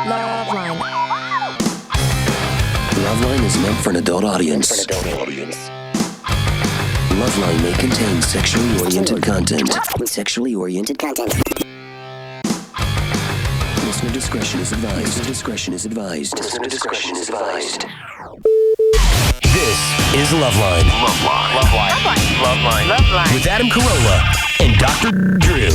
LoveLine. LoveLine is meant for an adult audience. LoveLine may contain sexually oriented content. Listener discretion is advised. This is LoveLine. LoveLine. With Adam Carolla and Dr. Drew.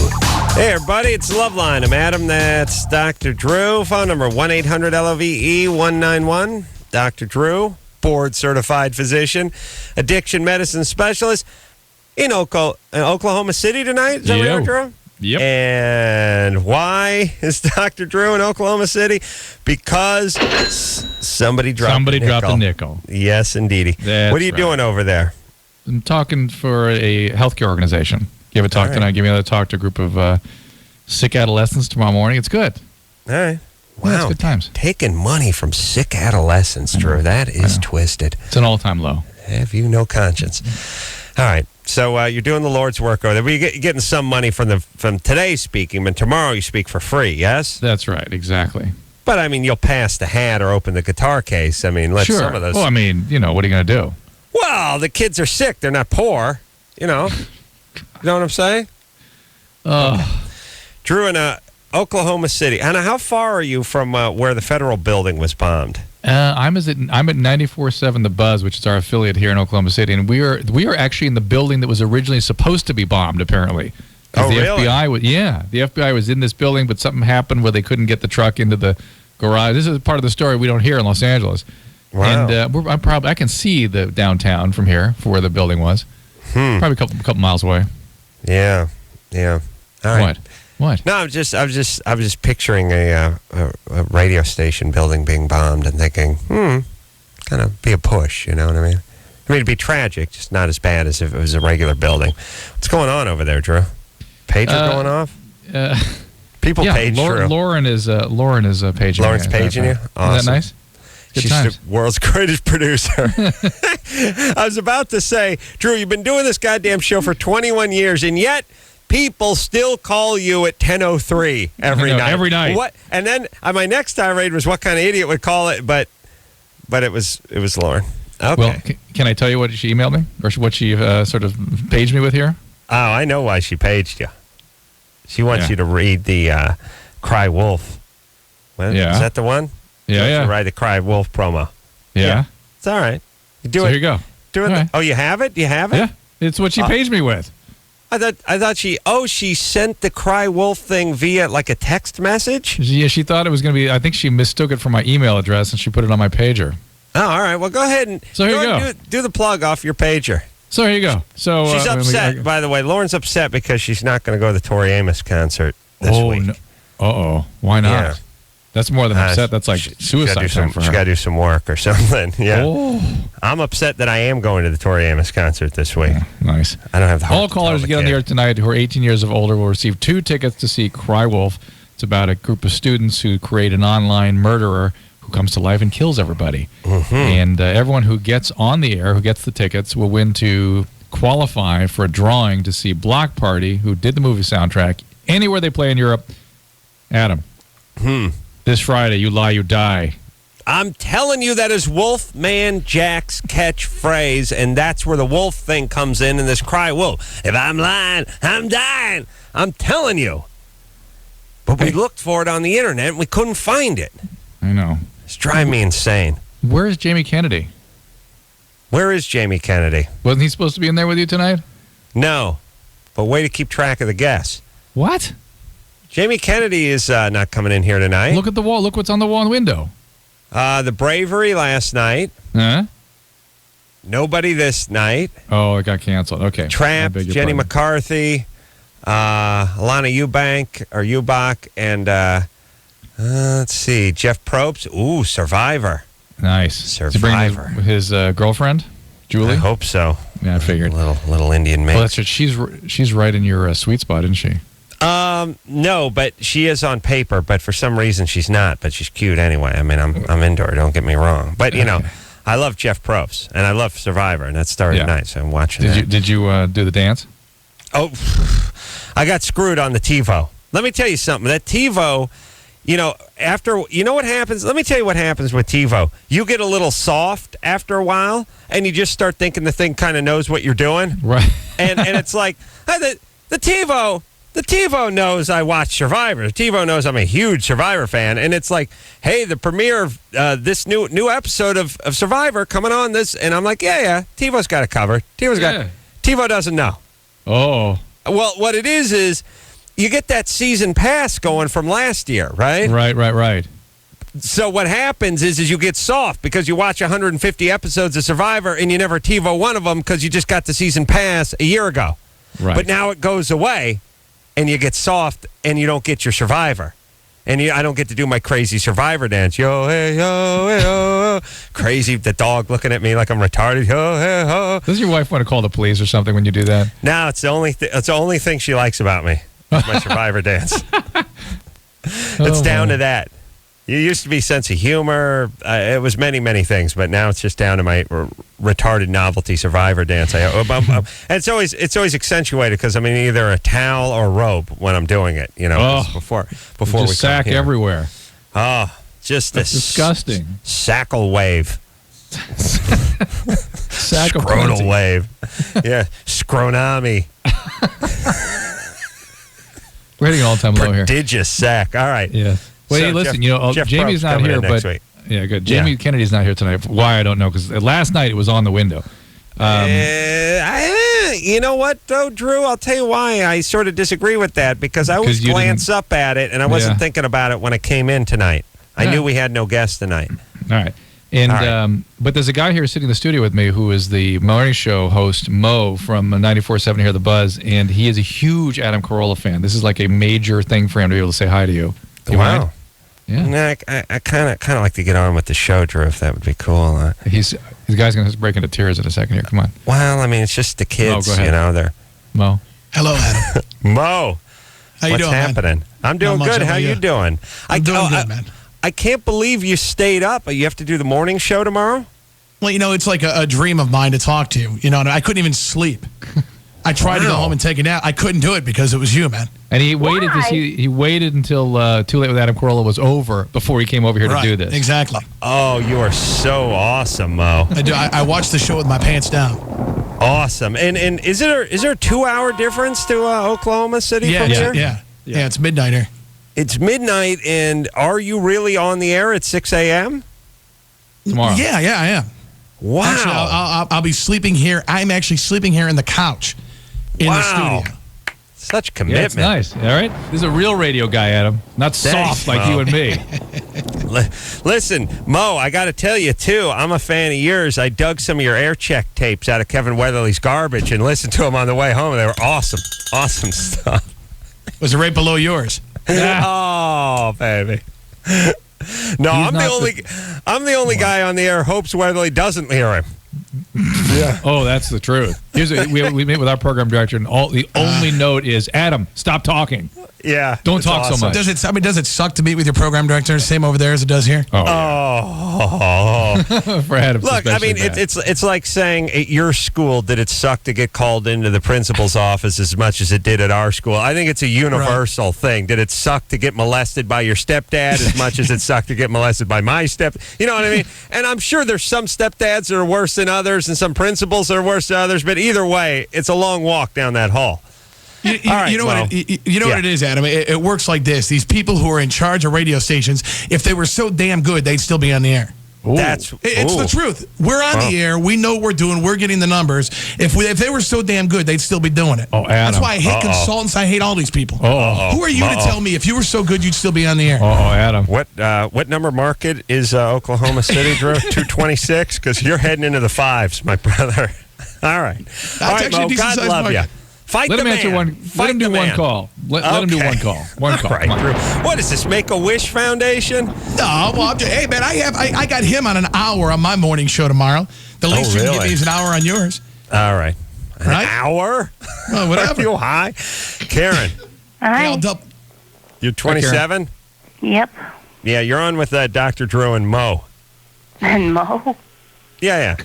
Hey, everybody, it's LoveLine. I'm Adam. That's Dr. Drew. Phone number 1-800-LOVE-191. Dr. Drew, board-certified physician, addiction medicine specialist in Oklahoma City tonight. Is that where you are, Drew? Yep. And why is Dr. Drew in Oklahoma City? Because somebody dropped a nickel. Yes, indeedy. That's what are you doing over there? I'm talking for a healthcare organization. Give a talk tonight. Give me another talk to a group of sick adolescents tomorrow morning. It's good. All right. Wow. Yeah, it's good times. Taking money from sick adolescents, Drew. That is twisted. It's an all-time low. Have you no conscience? All right. So you're doing the Lord's work over there. But you're getting some money from today speaking, but tomorrow you speak for free, yes? That's right. Exactly. But, I mean, you'll pass the hat or open the guitar case. I mean, let some of those... Well, I mean, what are you going to do? Well, the kids are sick. They're not poor, You know what I'm saying? Drew, in Oklahoma City. Anna, how far are you from where the federal building was bombed? I'm at 94.7 The Buzz, which is our affiliate here in Oklahoma City, and we are actually in the building that was originally supposed to be bombed, apparently. Oh, the really? The FBI was in this building, but something happened where they couldn't get the truck into the garage. This is part of the story we don't hear in Los Angeles. Wow. And I can see the downtown from here for where the building was. Probably a couple miles away. Yeah. All right. What? No, I was just picturing a radio station building being bombed and thinking, kind of be a push, you know what I mean? I mean, it'd be tragic, just not as bad as if it was a regular building. What's going on over there, Drew? Pager going off? People page Drew. Lauren is paging me. Lauren's paging you? Awesome. Is that nice? Good She's times. the world's greatest producer. I was about to say, Drew, you've been doing this goddamn show for 21 years, and yet people still call you at 10:03 every night. Every night. What? And then my next tirade was what kind of idiot would call it, but it was Lauren. Okay. Well, can I tell you what she emailed me, or what she sort of paged me with here? Oh, I know why she paged you. She wants you to read the Cry Wolf. Is that the one? Yeah. You write the Cry Wolf promo. Yeah. It's all right. You do so it. Here you go. Right. Oh, you have it? You have it? Yeah. It's what she paged me with. I thought she sent the Cry Wolf thing via like a text message? Yeah, she thought it was going to be, I think she mistook it for my email address and she put it on my pager. Oh, all right. Well, go ahead and do the plug off your pager. So here you go. So she's upset, by the way. Lauren's upset because she's not going to go to the Tori Amos concert this week. No. Uh-oh. Why not? Yeah. That's more than upset. That's like suicide time for her. She's got to do some work or something. Yeah. Oh. I'm upset that I am going to the Tori Amos concert this week. Yeah, nice. I don't have the heart. All callers who get on the air tonight who are 18 years of older will receive 2 tickets to see Cry Wolf. It's about a group of students who create an online murderer who comes to life and kills everybody. Mm-hmm. And everyone who gets on the air, who gets the tickets, will win to qualify for a drawing to see Block Party, who did the movie soundtrack, anywhere they play in Europe. Adam. This Friday, You Lie, You Die. I'm telling you, that is Wolfman Jack's catchphrase, and that's where the wolf thing comes in this Cry Wolf. If I'm lying, I'm dying. I'm telling you. But we looked for it on the internet, and we couldn't find it. I know. It's driving me insane. Where is Jamie Kennedy? Where is Jamie Kennedy? Wasn't he supposed to be in there with you tonight? No, but way to keep track of the guests. What? Jamie Kennedy is not coming in here tonight. Look at the wall. Look what's on the wall and window. The Bravery last night. Huh? Nobody this night. Oh, it got canceled. Okay. Trapped, Jenny McCarthy, Alana Eubank, and let's see, Jeff Probst. Ooh, Survivor. Nice. Survivor. His girlfriend, Julie? I hope so. Yeah, I figured. Little Indian maid. Well, that's right. She's right in your sweet spot, isn't she? No, but she is on paper, but for some reason she's not, but she's cute anyway. I mean, I'm into her, don't get me wrong. But, I love Jeff Probst, and I love Survivor, and that started tonight, so I'm watching that. Did you do the dance? Oh, I got screwed on the TiVo. Let me tell you something. That TiVo, after, what happens? Let me tell you what happens with TiVo. You get a little soft after a while, and you just start thinking the thing kind of knows what you're doing. Right. And it's like, the TiVo knows I watch Survivor. The TiVo knows I'm a huge Survivor fan. And it's like, hey, the premiere of this new episode of Survivor coming on this. And I'm like, yeah, TiVo's got it covered. TiVo doesn't know. Oh. Well, what it is you get that season pass going from last year, right? Right. So what happens is you get soft because you watch 150 episodes of Survivor and you never TiVo one of them because you just got the season pass a year ago. Right. But now it goes away and you get soft and you don't get your Survivor. And I don't get to do my crazy Survivor dance. Yo, hey, yo, hey, yo. Crazy, the dog looking at me like I'm retarded. Yo, hey, ho. Does your wife want to call the police or something when you do that? No, it's the only thing she likes about me. My Survivor dance. It's down to that. It used to be sense of humor. It was many, many things, but now it's just down to my retarded novelty Survivor dance. And it's always accentuated because I'm in either a towel or a robe when I'm doing it. Before we just sack here. Everywhere. Oh, just that's disgusting. Sackle wave. Scrotal wave. Yeah, scronami. We're hitting an all-time low here. Prodigious sack. All right. Yeah. Well, hey, listen, Jeff Jamie's not here, but yeah, good. Jamie Kennedy's not here tonight. Why, I don't know, because last night it was on the window. You know what, though, Drew? I'll tell you why I sort of disagree with that, because I always glance up at it, and I wasn't thinking about it when I came in tonight. I knew we had no guest tonight. All right. And but there's a guy here sitting in the studio with me who is the morning show host, Mo, from 94.7 here, The Buzz, and he is a huge Adam Carolla fan. This is like a major thing for him to be able to say hi to you. Wow. Yeah. Nah, I kind of like to get on with the show, Drew, if that would be cool. His guy's going to break into tears in a second here. Come on. Well, I mean, it's just the kids, they're... Mo. Hello, Adam. Mo. How you doing, happening? Man? I'm doing good. How you doing? I'm doing good, man. I can't believe you stayed up. You have to do the morning show tomorrow? Well, it's like a dream of mine to talk to you. And I couldn't even sleep. I tried to go home and take a nap. I couldn't do it because it was you, man. And he waited he waited until Too Late with Adam Carolla was over before he came over here to do this. Exactly. Oh, you are so awesome, Mo. I do. I watched the show with my pants down. Awesome. And is there a 2-hour difference to Oklahoma City from here? Yeah, it's midnight here. It's midnight, and are you really on the air at 6 a.m.? Tomorrow. Yeah, I am. Wow. Actually, I'll be sleeping here. I'm actually sleeping here in the couch in the studio. Such commitment. Yeah, it's nice. All right. This is a real radio guy, Adam. Not soft like you and me. Listen, Mo, I got to tell you, too, I'm a fan of yours. I dug some of your air check tapes out of Kevin Weatherly's garbage and listened to them on the way home. They were awesome. Awesome stuff. Was it right below yours? Oh, baby. No, I'm the only guy on the air hopes Weatherly doesn't hear him. Yeah. Oh, that's the truth. We meet with our program director, and the only note is, Adam, stop talking. Yeah. Don't talk so much. Does it suck to meet with your program director? Same over there as it does here? For Adam. Look, I mean, it's like saying at your school, did it suck to get called into the principal's office as much as it did at our school? I think it's a universal thing. Did it suck to get molested by your stepdad as much as it sucked to get molested by my You know what I mean? And I'm sure there's some stepdads that are worse than others and some principals that are worse than others, but either way, it's a long walk down that hall. You know what it is, Adam? It works like this. These people who are in charge of radio stations, if they were so damn good, they'd still be on the air. It's the truth. We're on the air. We know what we're doing. We're getting the numbers. If they were so damn good, they'd still be doing it. Adam. That's why I hate consultants. I hate all these people. Who are you to tell me if you were so good, you'd still be on the air? Adam. What number market is Oklahoma City, Drew? 226? Because you're heading into the fives, my brother. All right. All right, Mo, God love you. Fight let the him man. Answer one. Let him do one call. Let him do one call. One call. Right, Drew. What is this? Make-A-Wish Foundation? No, well, hey man, I got him on an hour on my morning show tomorrow. The least you can give me is an hour on yours. All right. An hour? Well, whatever. Are you high? Karen. Hi. You're 27? Yep. Yeah, you're on with Dr. Drew and Mo. And Mo? Yeah.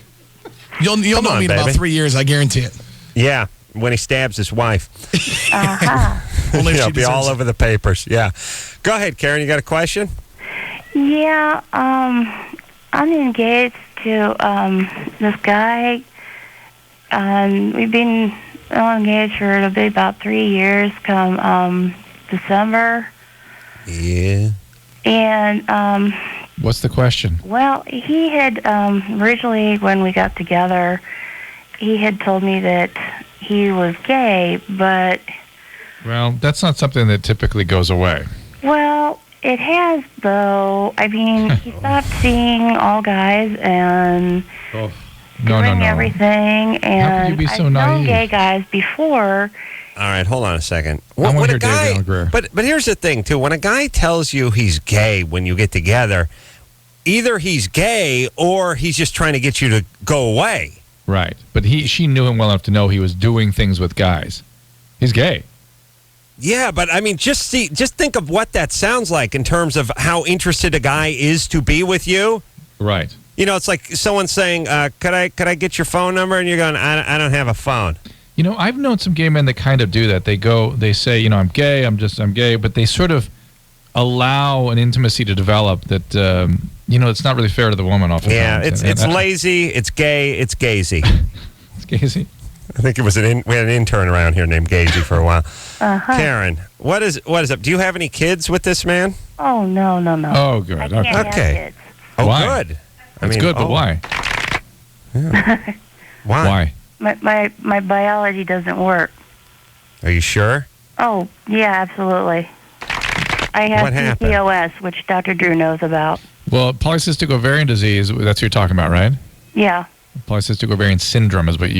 You'll know me in about 3 years, I guarantee it. Yeah. When he stabs his wife. Uh-huh. Only if It'll she be all deserves it. over the papers. Yeah. Go ahead, Karen. You got a question? Yeah, I'm engaged to this guy. We've been engaged for about 3 years come December. Yeah. And, What's the question? well, he had originally, when we got together, he had told me that he was gay, but... Well, that's not something that typically goes away. Well, it has, though. I mean, he stopped seeing all guys and doing everything. And How could you be so I've known naive? gay guys before. All right, hold on a second. I wanna When hear a David guy, Allen Greer. but here's the thing too. When a guy tells you he's gay when you get together, either he's gay or he's just trying to get you to go away. Right. But she knew him well enough to know he was doing things with guys. He's gay. Yeah, but I mean, just think of what that sounds like in terms of how interested a guy is to be with you. Right. You know, it's like someone saying, "Could I get your phone number?" And you're going, "I don't have a phone." You know, I've known some gay men that kind of do that. They say, you know, I'm gay, I'm gay, but they sort of allow an intimacy to develop that, you know, it's not really fair to the woman oftentimes. Yeah, it's lazy, it's gay, it's gazy. It's gazy. I think it was we had an intern around here named Gazy for a while. Karen, what is up? Do you have any kids with this man? Oh, no. Oh, good. I can't have Okay. kids. Oh, Why? good. That's good, but why? Why? Why? My biology doesn't work. Are you sure? Oh, yeah, absolutely. I have What happened? PCOS, which Dr. Drew knows about. Well, polycystic ovarian disease, that's what you're talking about, right? Yeah. Polycystic ovarian syndrome is what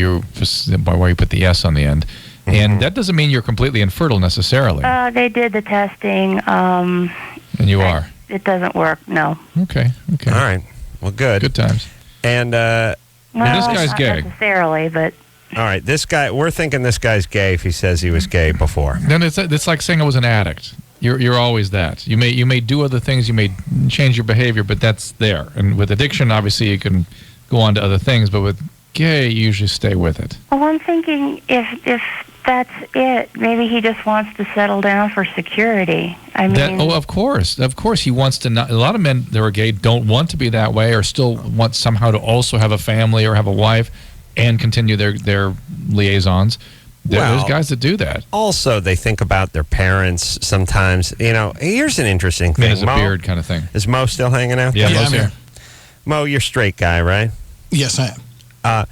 by why you put the S on the end. And that doesn't mean you're completely infertile necessarily. They did the testing. And you are. It doesn't work, no. Okay. All right. Well, good. Good times. And Well, this guy's not gay. necessarily, but... all right, this guy, we're thinking this guy's gay if he says he was gay before. Then it's like saying I was an addict. You're always that. You may do other things, you may change your behavior, but that's there. And with addiction, obviously, you can go on to other things, but with gay, you usually stay with it. Well, I'm thinking if that's it, maybe he just wants to settle down for security. I mean... Of course. Of course, he wants to not... A lot of men that are gay don't want to be that way or still want somehow to also have a family or have a wife and continue their liaisons. There's guys that do that. Also, they think about their parents sometimes. You know, here's an interesting thing. There's a beard kind of thing. Is Mo still hanging out? Yeah, Mo's I'm here. here. Mo, you're a straight guy, right? Yes, I am.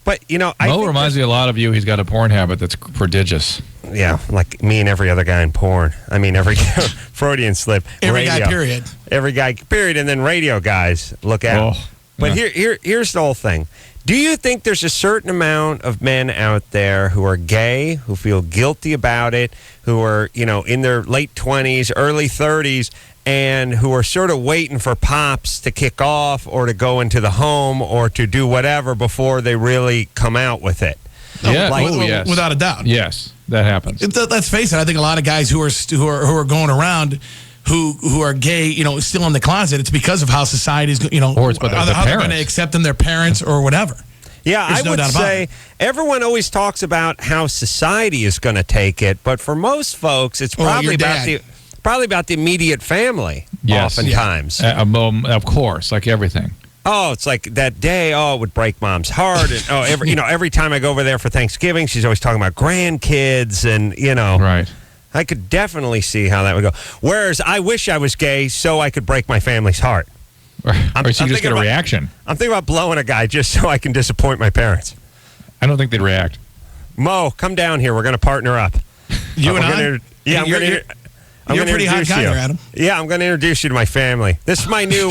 But, you know, Mo reminds me a lot of you. He's got a porn habit that's prodigious. Yeah, like me and every other guy in porn. I mean, every Freudian slip. Every radio. guy, period. Every guy, period. And then radio guys, look out. Oh, But yeah. here's the whole thing. Do you think there's a certain amount of men out there who are gay, who feel guilty about it, who are, you know, in their late 20s, early 30s, and who are sort of waiting for pops to kick off or to go into the home or to do whatever before they really come out with it? Yeah. Like, without a doubt. Yes, that happens. Let's face it. I think a lot of guys who are going around who are gay, you know, still in the closet. It's because of how society's, you know, Or it's by how their they're going to parents. accept them, their parents, or whatever. Yeah, There's I no would doubt about say it. everyone always talks about how society is going to take it, but for most folks, it's Or probably your about dad. probably about the immediate family. Yes. Oftentimes. Of course, like everything. Oh, it's like that day. Oh, it would break mom's heart. And every time I go over there for Thanksgiving, she's always talking about grandkids, and Right. I could definitely see how that would go. Whereas I wish I was gay so I could break my family's heart. Or so you I'm just thinking get a about- reaction. I'm thinking about blowing a guy just so I can disappoint my parents. I don't think they'd react. Mo, come down here. We're going to partner up. You and I'm I? gonna- yeah, I'm You're going to. a pretty hot guy there, Adam. Yeah, I'm going to introduce you to my family. This is my new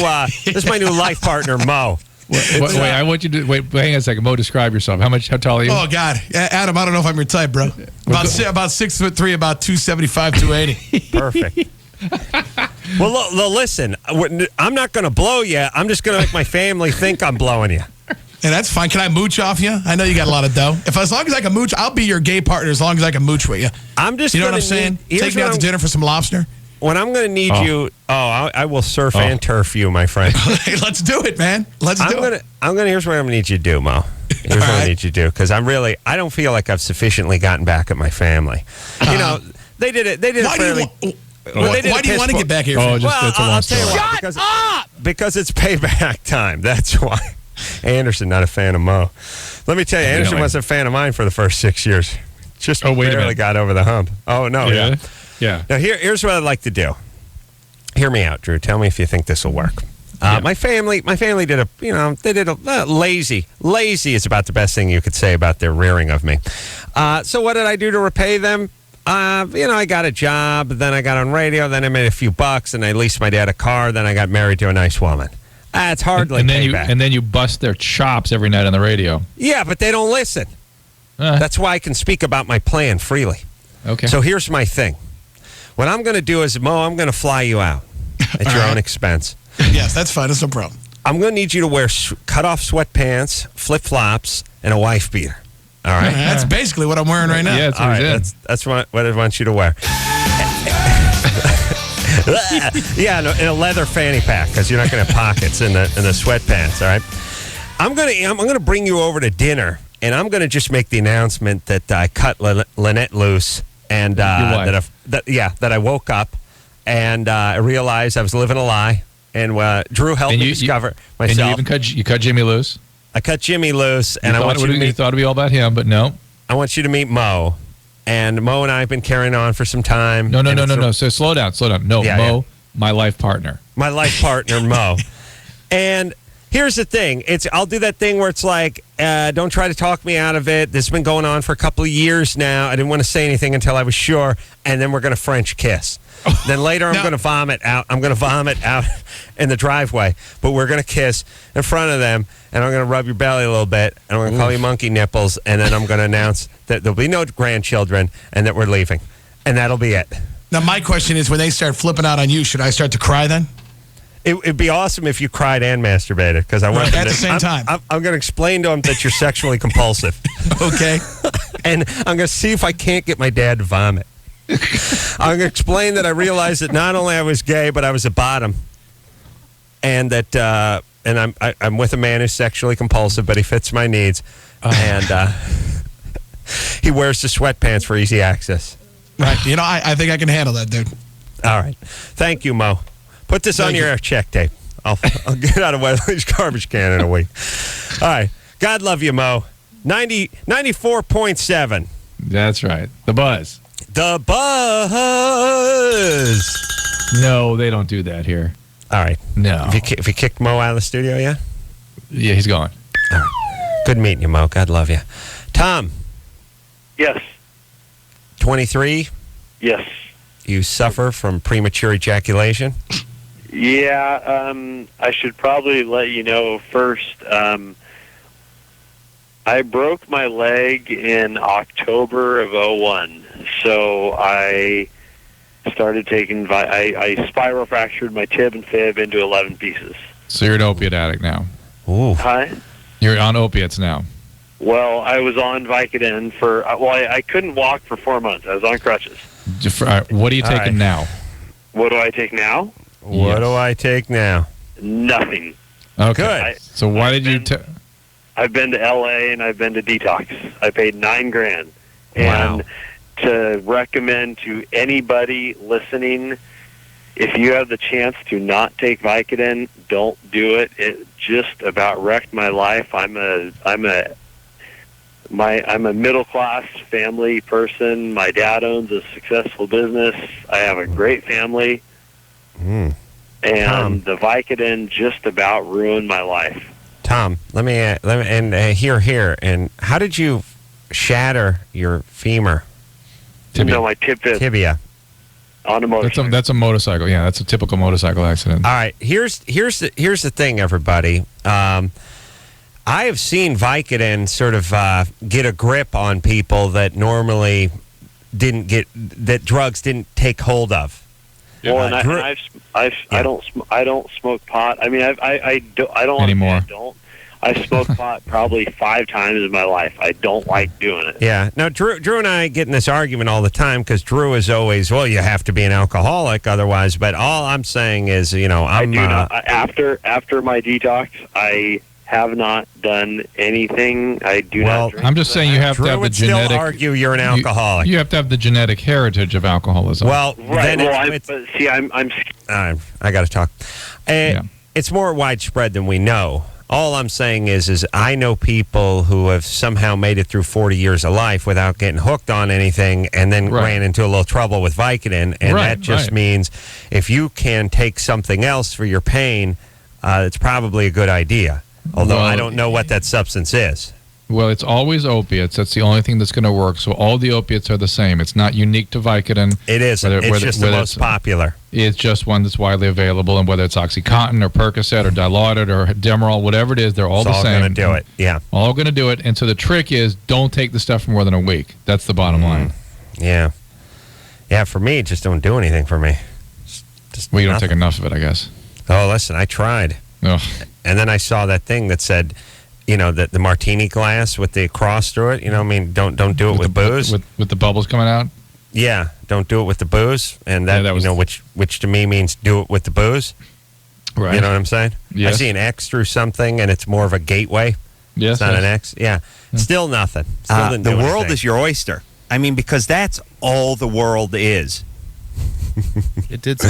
life partner, Mo. Wait, I want you to hang on a second. Mo, describe yourself. How tall are you? Oh God, Adam, I don't know if I'm your type, bro. About 6'3", about 275, 280. Perfect. Well, listen, I'm not going to blow you. I'm just going to make my family think I'm blowing you. And that's fine. Can I mooch off you? I know you got a lot of dough. As long as I can mooch, I'll be your gay partner as long as I can mooch with you. I'm just. You know what I'm gonna saying? need- Take me out to dinner for some lobster. When I'm going to need you, I will surf and turf you, my friend. Hey, let's do it, man. Let's do it. Here's what I'm going to need you to do, Mo. Here's what I need you to do, because I don't feel like I've sufficiently gotten back at my family. You know, They did it. They did it fairly. Why do you want to get back here? Oh, it's a long story. Shut up! Because it's payback time. That's why. Anderson, not a fan of Mo. Let me tell you, Anderson wasn't a fan of mine for the first 6 years. Just barely got over the hump. Oh, no. Yeah. Now, here's what I'd like to do. Hear me out, Drew. Tell me if you think this will work. My family did a lazy. Lazy is about the best thing you could say about their rearing of me. So what did I do to repay them? I got a job, then I got on radio, then I made a few bucks, and I leased my dad a car, then I got married to a nice woman. It's hardly payback. And then you bust their chops every night on the radio. Yeah, but they don't listen. That's why I can speak about my plan freely. Okay. So here's my thing. What I'm going to do is, Mo, I'm going to fly you out at your own expense. Yes, that's fine. That's no problem. I'm going to need you to wear cut-off sweatpants, flip-flops, and a wife beater. All right? That's basically what I'm wearing right now. Yeah, all right, that's what I want you to wear. Yeah, in a leather fanny pack, because you're not going to have pockets in the sweatpants. All right. I'm going to bring you over to dinner, and I'm going to just make the announcement that I cut Lynette loose, and that I woke up and I realized I was living a lie, and Drew helped me discover myself. And you cut Jimmy loose. I cut Jimmy loose, and you thought it'd be all about him, but no. I want you to meet Mo. And Mo and I have been carrying on for some time. No. So slow down. No, Mo, my life partner. My life partner, Mo. And here's the thing. I'll do that thing where it's like, don't try to talk me out of it. This has been going on for a couple of years now. I didn't want to say anything until I was sure. And then we're going to French kiss. Then later I'm going to vomit out. I'm going to vomit out in the driveway. But we're going to kiss in front of them. And I'm going to rub your belly a little bit. And I'm going to call you monkey nipples. And then I'm going to announce that there'll be no grandchildren and that we're leaving. And that'll be it. Now, my question is, when they start flipping out on you, should I start to cry then? It'd be awesome if you cried and masturbated. Because I want at the same time. I'm going to explain to them that you're sexually compulsive. Okay. And I'm going to see if I can't get my dad to vomit. I'm going to explain that I realized that not only I was gay, but I was a bottom. And that... And I'm with a man who's sexually compulsive, but he fits my needs. And he wears the sweatpants for easy access. Right. I think I can handle that, dude. All right. Thank you, Mo. Put this on your air check tape. I'll get out of Weatherly's garbage can in a week. All right. God love you, Mo. 94.7. That's right. The Buzz. The Buzz. No, they don't do that here. All right. No. If you kicked Mo out of the studio, yeah? Yeah, he's gone. All right. Good meeting you, Mo. God love you. Tom. Yes. 23? Yes. You suffer from premature ejaculation? Yeah, I should probably let you know first. I broke my leg in October of 01, so I started taking... I spiral fractured my tib and fib into 11 pieces. So you're an opiate addict now. Ooh. Hi? You're on opiates now. Well, I was on Vicodin for... I couldn't walk for 4 months. I was on crutches. What are you taking now? What do I take now? What do I take now? Nothing. Okay. So why did you... I've been to L.A. and I've been to Detox. I paid $9,000. Wow. And to recommend to anybody listening, if you have the chance to not take Vicodin, don't do it. It just about wrecked my life. I'm a middle class family person. My dad owns a successful business. I have a great family, and the Vicodin just about ruined my life. Tom, let me here. And how did you shatter your femur? Tibia. No, my tibia. On a motorcycle. That's a motorcycle. Yeah, that's a typical motorcycle accident. All right, here's the thing, everybody. I have seen Vicodin sort of get a grip on people that normally that drugs didn't take hold of. Well, I don't smoke pot. I mean, I don't anymore. I don't. I smoked pot probably 5 times in my life. I don't like doing it. Yeah. Now, Drew and I get in this argument all the time because Drew is always, well, you have to be an alcoholic otherwise. But all I'm saying is, I do not. After my detox, I have not done anything. I do not drink. I'm just saying you have to have the genetic. Still argue you're an alcoholic. You have to have the genetic heritage of alcoholism. Well, right. then But see, I'm I got to talk. It's more widespread than we know. All I'm saying is I know people who have somehow made it through 40 years of life without getting hooked on anything and then ran into a little trouble with Vicodin. And that just means if you can take something else for your pain, it's probably a good idea. Although I don't know what that substance is. Well, it's always opiates. That's the only thing that's going to work. So all the opiates are the same. It's not unique to Vicodin. It isn't. It's just the most popular. It's just one that's widely available. And whether it's OxyContin or Percocet or Dilaudid or Demerol, whatever it is, they're all the same. All going to do it, yeah. All going to do it. And so the trick is don't take the stuff for more than a week. That's the bottom line. Yeah. Yeah, for me, it just don't do anything for me. Well, you don't take enough of it, I guess. Oh, listen, I tried. Ugh. And then I saw that thing that said, you know, the martini glass with the cross through it. You know, I mean, don't do it with booze. With the bubbles coming out? Yeah, don't do it with the booze. And that, was, you know, which to me means do it with the booze. Right. You know what I'm saying? Yes. I see an X through something, and it's more of a gateway. Yes. It's not an X. Yeah. Still nothing. Still didn't do the world anything. is your oyster. I mean, because that's all the world is. It did.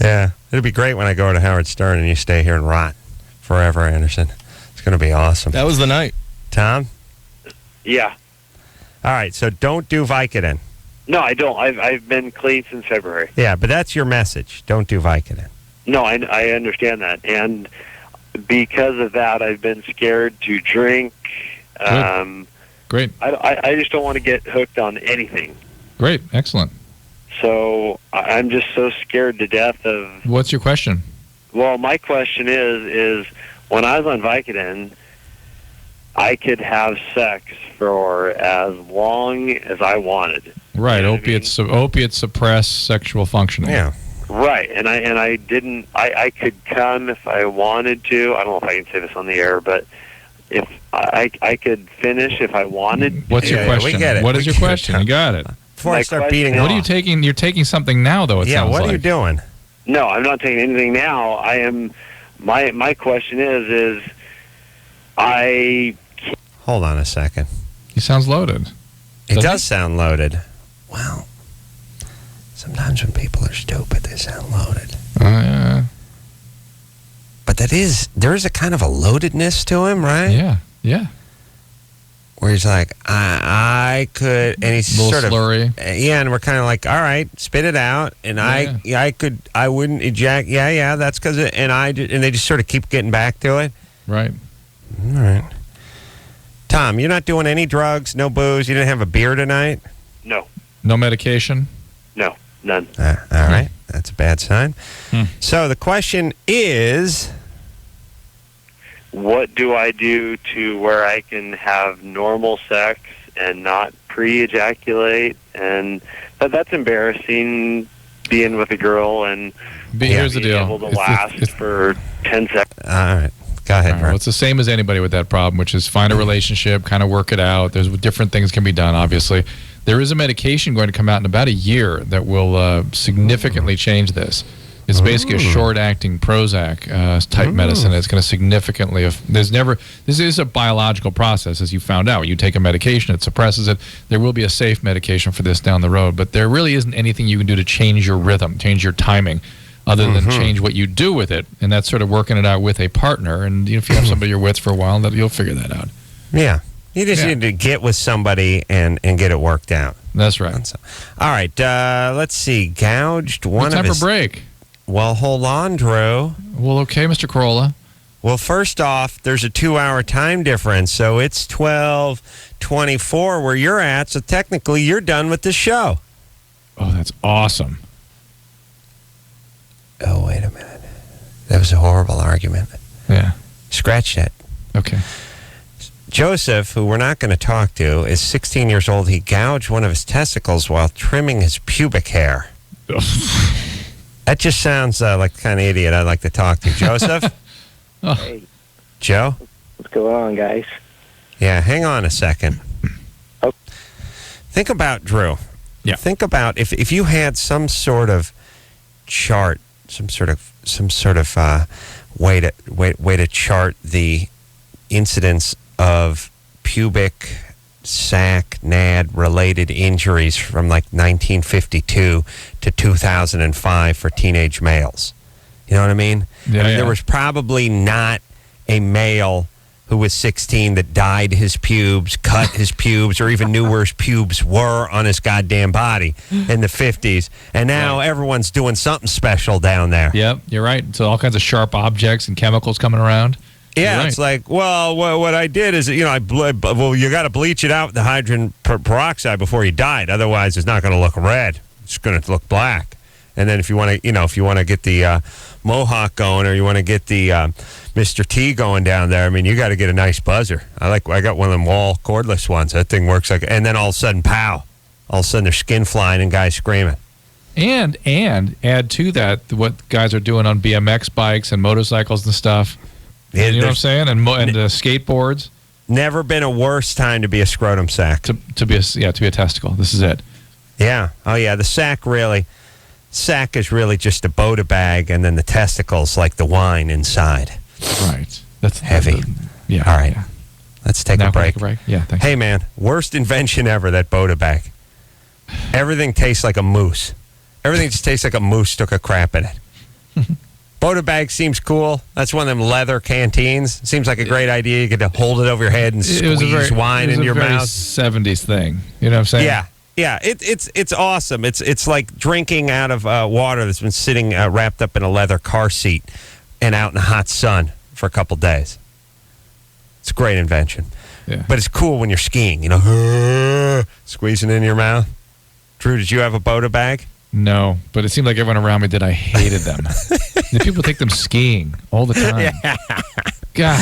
Yeah. It'd be great when I go to Howard Stern and you stay here and rot forever, Anderson. It's going to be awesome. That was the night. Tom? Yeah. All right, so don't do Vicodin. No, I don't. I've been clean since February. Yeah, but that's your message. Don't do Vicodin. No, I understand that. And because of that, I've been scared to drink. Great. I just don't want to get hooked on anything. Great. Excellent. So I'm just so scared to death of... What's your question? Well, my question is when I was on Vicodin, I could have sex for as long as I wanted. Right. You know opiates suppress sexual functioning. Yeah. Right. And I didn't... I could come if I wanted to. I don't know if I can say this on the air, but if I could finish if I wanted. What's your question? We get it. What is your question? You got it. Before I start beating What are you taking? You're taking something now, though, it sounds what like. are you doing? No, I'm not taking anything now. I am... My question is I... Hold on a second. He sounds loaded. It does sound loaded. Well, sometimes when people are stupid, they sound loaded. Yeah. But there is a kind of a loadedness to him, right? Yeah, yeah. Where he's like, I could, and he's a little sort slurry. of, yeah, and we're kind of like, all right, spit it out, and I wouldn't eject, that's because, and they just sort of keep getting back to it. Right. All right. Tom, you're not doing any drugs, no booze, you didn't have a beer tonight? No. No medication? No, none. All right, that's a bad sign. So the question is... What do I do to where I can have normal sex and not pre-ejaculate? And that's embarrassing, being with a girl and here's the deal. Able to last for 10 seconds. All right. Go ahead, well, it's the same as anybody with that problem, which is find a relationship, kind of work it out. There's different things can be done, obviously. There is a medication going to come out in about a year that will significantly change this. It's basically a short-acting Prozac type medicine. It's going to significantly... This is a biological process, as you found out. You take a medication, it suppresses it. There will be a safe medication for this down the road, but there really isn't anything you can do to change your rhythm, change your timing, other than change what you do with it, and that's sort of working it out with a partner. And if you have somebody you're with for a while, you'll figure that out. Yeah. You just need to get with somebody and get it worked out. That's right. All right. Let's see. Gouged one time of his... for break. Well, hold on, Drew. Well, okay, Mr. Corolla. Well, first off, there's a 2-hour time difference, so it's 12:24 where you're at, so technically you're done with the show. Oh, that's awesome. Oh, wait a minute. That was a horrible argument. Yeah. Scratch that. Okay. Joseph, who we're not going to talk to, is 16 years old. He gouged one of his testicles while trimming his pubic hair. That just sounds like the kind of idiot I'd like to talk to. Joseph? Hey. Joe? What's going on, guys? Yeah, hang on a second. Oh. Think about, Drew. Yeah. Think about if you had some sort of chart, some sort of way to chart the incidence of pubic sac NAD related injuries from like 1952 to 2005 for teenage males. You know what I mean? There was probably not a male who was 16 that dyed his pubes, cut his pubes, or even knew where his pubes were on his goddamn body in the 50s. And now everyone's doing something special down there. Yep, you're right. So all kinds of sharp objects and chemicals coming around. Yeah, it's like, well, what I did is, you got to bleach it out with the hydrogen peroxide before you dye it. Otherwise, it's not going to look red. It's going to look black. And then if you want to get the Mohawk going, or you want to get the Mr. T going down there, I mean, you got to get a nice buzzer. I got one of them wall cordless ones. That thing works and then all of a sudden, pow! All of a sudden, there's skin flying and guys screaming. And add to that what guys are doing on BMX bikes and motorcycles and stuff. You know what I'm saying? And skateboards. Never been a worse time to be a scrotum sack. To be a testicle. This is it. Yeah. Oh yeah. The sack is really just a Boda bag, and then the testicles like the wine inside. Right. That's heavy. Yeah. All right. Yeah. Let's take a break. Yeah. Thanks. Hey man, worst invention ever. That Boda bag. Everything tastes like a moose. Everything just tastes like a moose took a crap in it. Boda bag seems cool. That's one of them leather canteens. Seems like a great idea. You get to hold it over your head and squeeze wine into your mouth. 70s thing. You know what I'm saying? Yeah. Yeah, it's awesome. It's like drinking out of water that's been sitting wrapped up in a leather car seat and out in the hot sun for a couple days. It's a great invention. Yeah. But it's cool when you're skiing, squeezing in your mouth. Drew, did you have a Boda bag? No, but it seemed like everyone around me did. I hated them. The people take them skiing all the time. Yeah. God.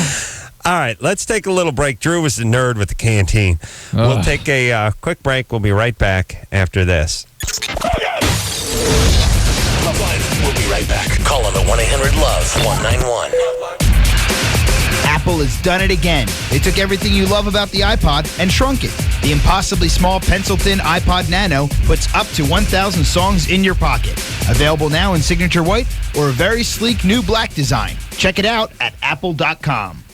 All right, let's take a little break. Drew was the nerd with the canteen. We'll take a quick break. We'll be right back after this. LoveLine. We'll be right back. Call on the 1-800-LOVE-191. Apple has done it again. They took everything you love about the iPod and shrunk it. The impossibly small pencil-thin iPod Nano puts up to 1,000 songs in your pocket. Available now in signature white or a very sleek new black design. Check it out at apple.com.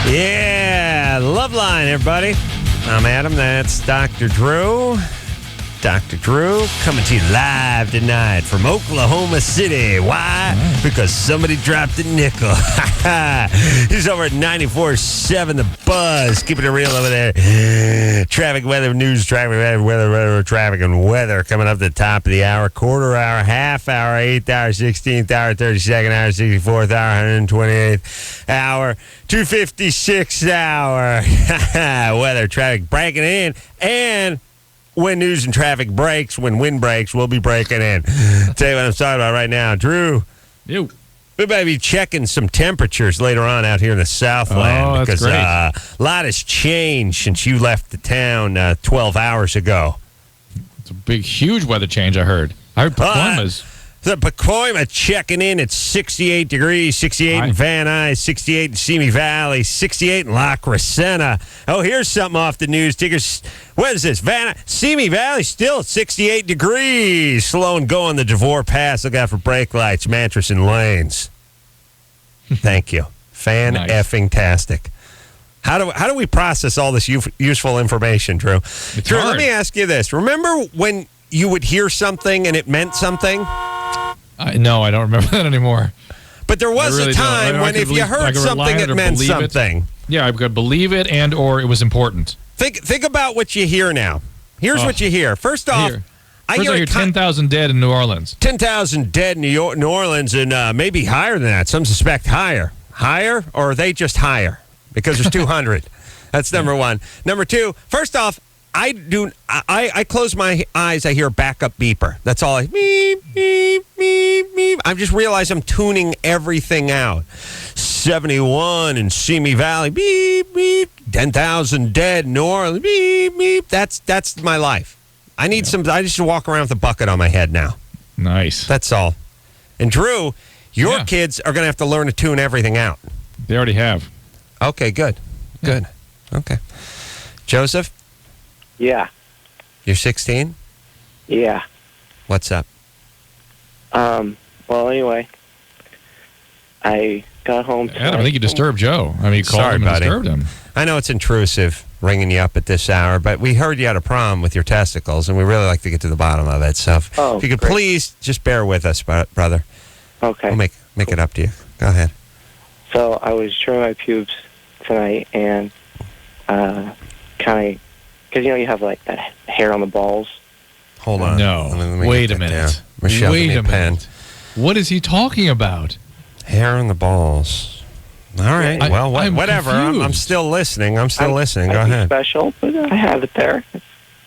Yeah, LoveLine, everybody. I'm Adam. That's Dr. Drew. Dr. Drew coming to you live tonight from Oklahoma City. Why? Because somebody dropped a nickel. He's over at 94.7 The Buzz. Keeping it real over there. Traffic, weather, news, traffic, weather, traffic, and weather coming up at the top of the hour. Quarter hour, half hour, 8th hour, 16th hour, 32nd hour, 64th hour, 128th hour, 256th hour. Weather, traffic breaking in, and when news and traffic breaks, when wind breaks, we'll be breaking in. Tell you what I'm talking about right now. Drew, we might be checking some temperatures later on out here in the Southland because a lot has changed since you left the town 12 hours ago. It's a big, huge weather change, I heard. I heard Pacoima's. The Pacoima checking in at 68 degrees, 68 in Van Nuys, 68 in Simi Valley, 68 in La Crescenta. Oh, here's something off the news tickers. What is this? Simi Valley still at 68 degrees. Slow and go on the Devore Pass. Look out for brake lights, mattress, and lanes. Thank you. Fan-effing-tastic. How do we process all this useful information, Drew? Drew, let me ask you this. Remember when you would hear something and it meant something? No, I don't remember that anymore. But there was a time when if you heard something, it meant something. Yeah, I could believe it and or it was important. Think about what you hear now. Here's what you hear. First off, I hear 10,000 dead in New Orleans. 10,000 dead in New Orleans, and maybe higher than that. Some suspect higher. Higher, or are they just higher? Because there's 200. That's number one. Number two, first off, I close my eyes, I hear a backup beeper. That's all beep, beep, beep, beep. I just realized I'm tuning everything out. 71 in Simi Valley, beep, beep. 10,000 dead in New Orleans, beep, beep. That's my life. I need I just walk around with a bucket on my head now. Nice. That's all. And Drew, your kids are going to have to learn to tune everything out. They already have. Okay, good. Good. Okay. Joseph? Yeah. You're 16? Yeah. What's up? Well, anyway, I got home. Adam, I think you disturbed Joe. I mean, you called him and disturbed him. I know it's intrusive ringing you up at this hour, but we heard you had a problem with your testicles, and we really like to get to the bottom of it. So if you could please just bear with us, brother. Okay. We'll make it up to you. Go ahead. So I was trimming my pubes tonight, and kind of, because you have like that hair on the balls. Hold on. No. Let me Wait get a that minute. down. Michelle, Wait give me a pen. minute. What is he talking about? Hair on the balls. All right. I'm whatever. I'm confused. still listening. I'm still listening. Go ahead. Special, but I have it there.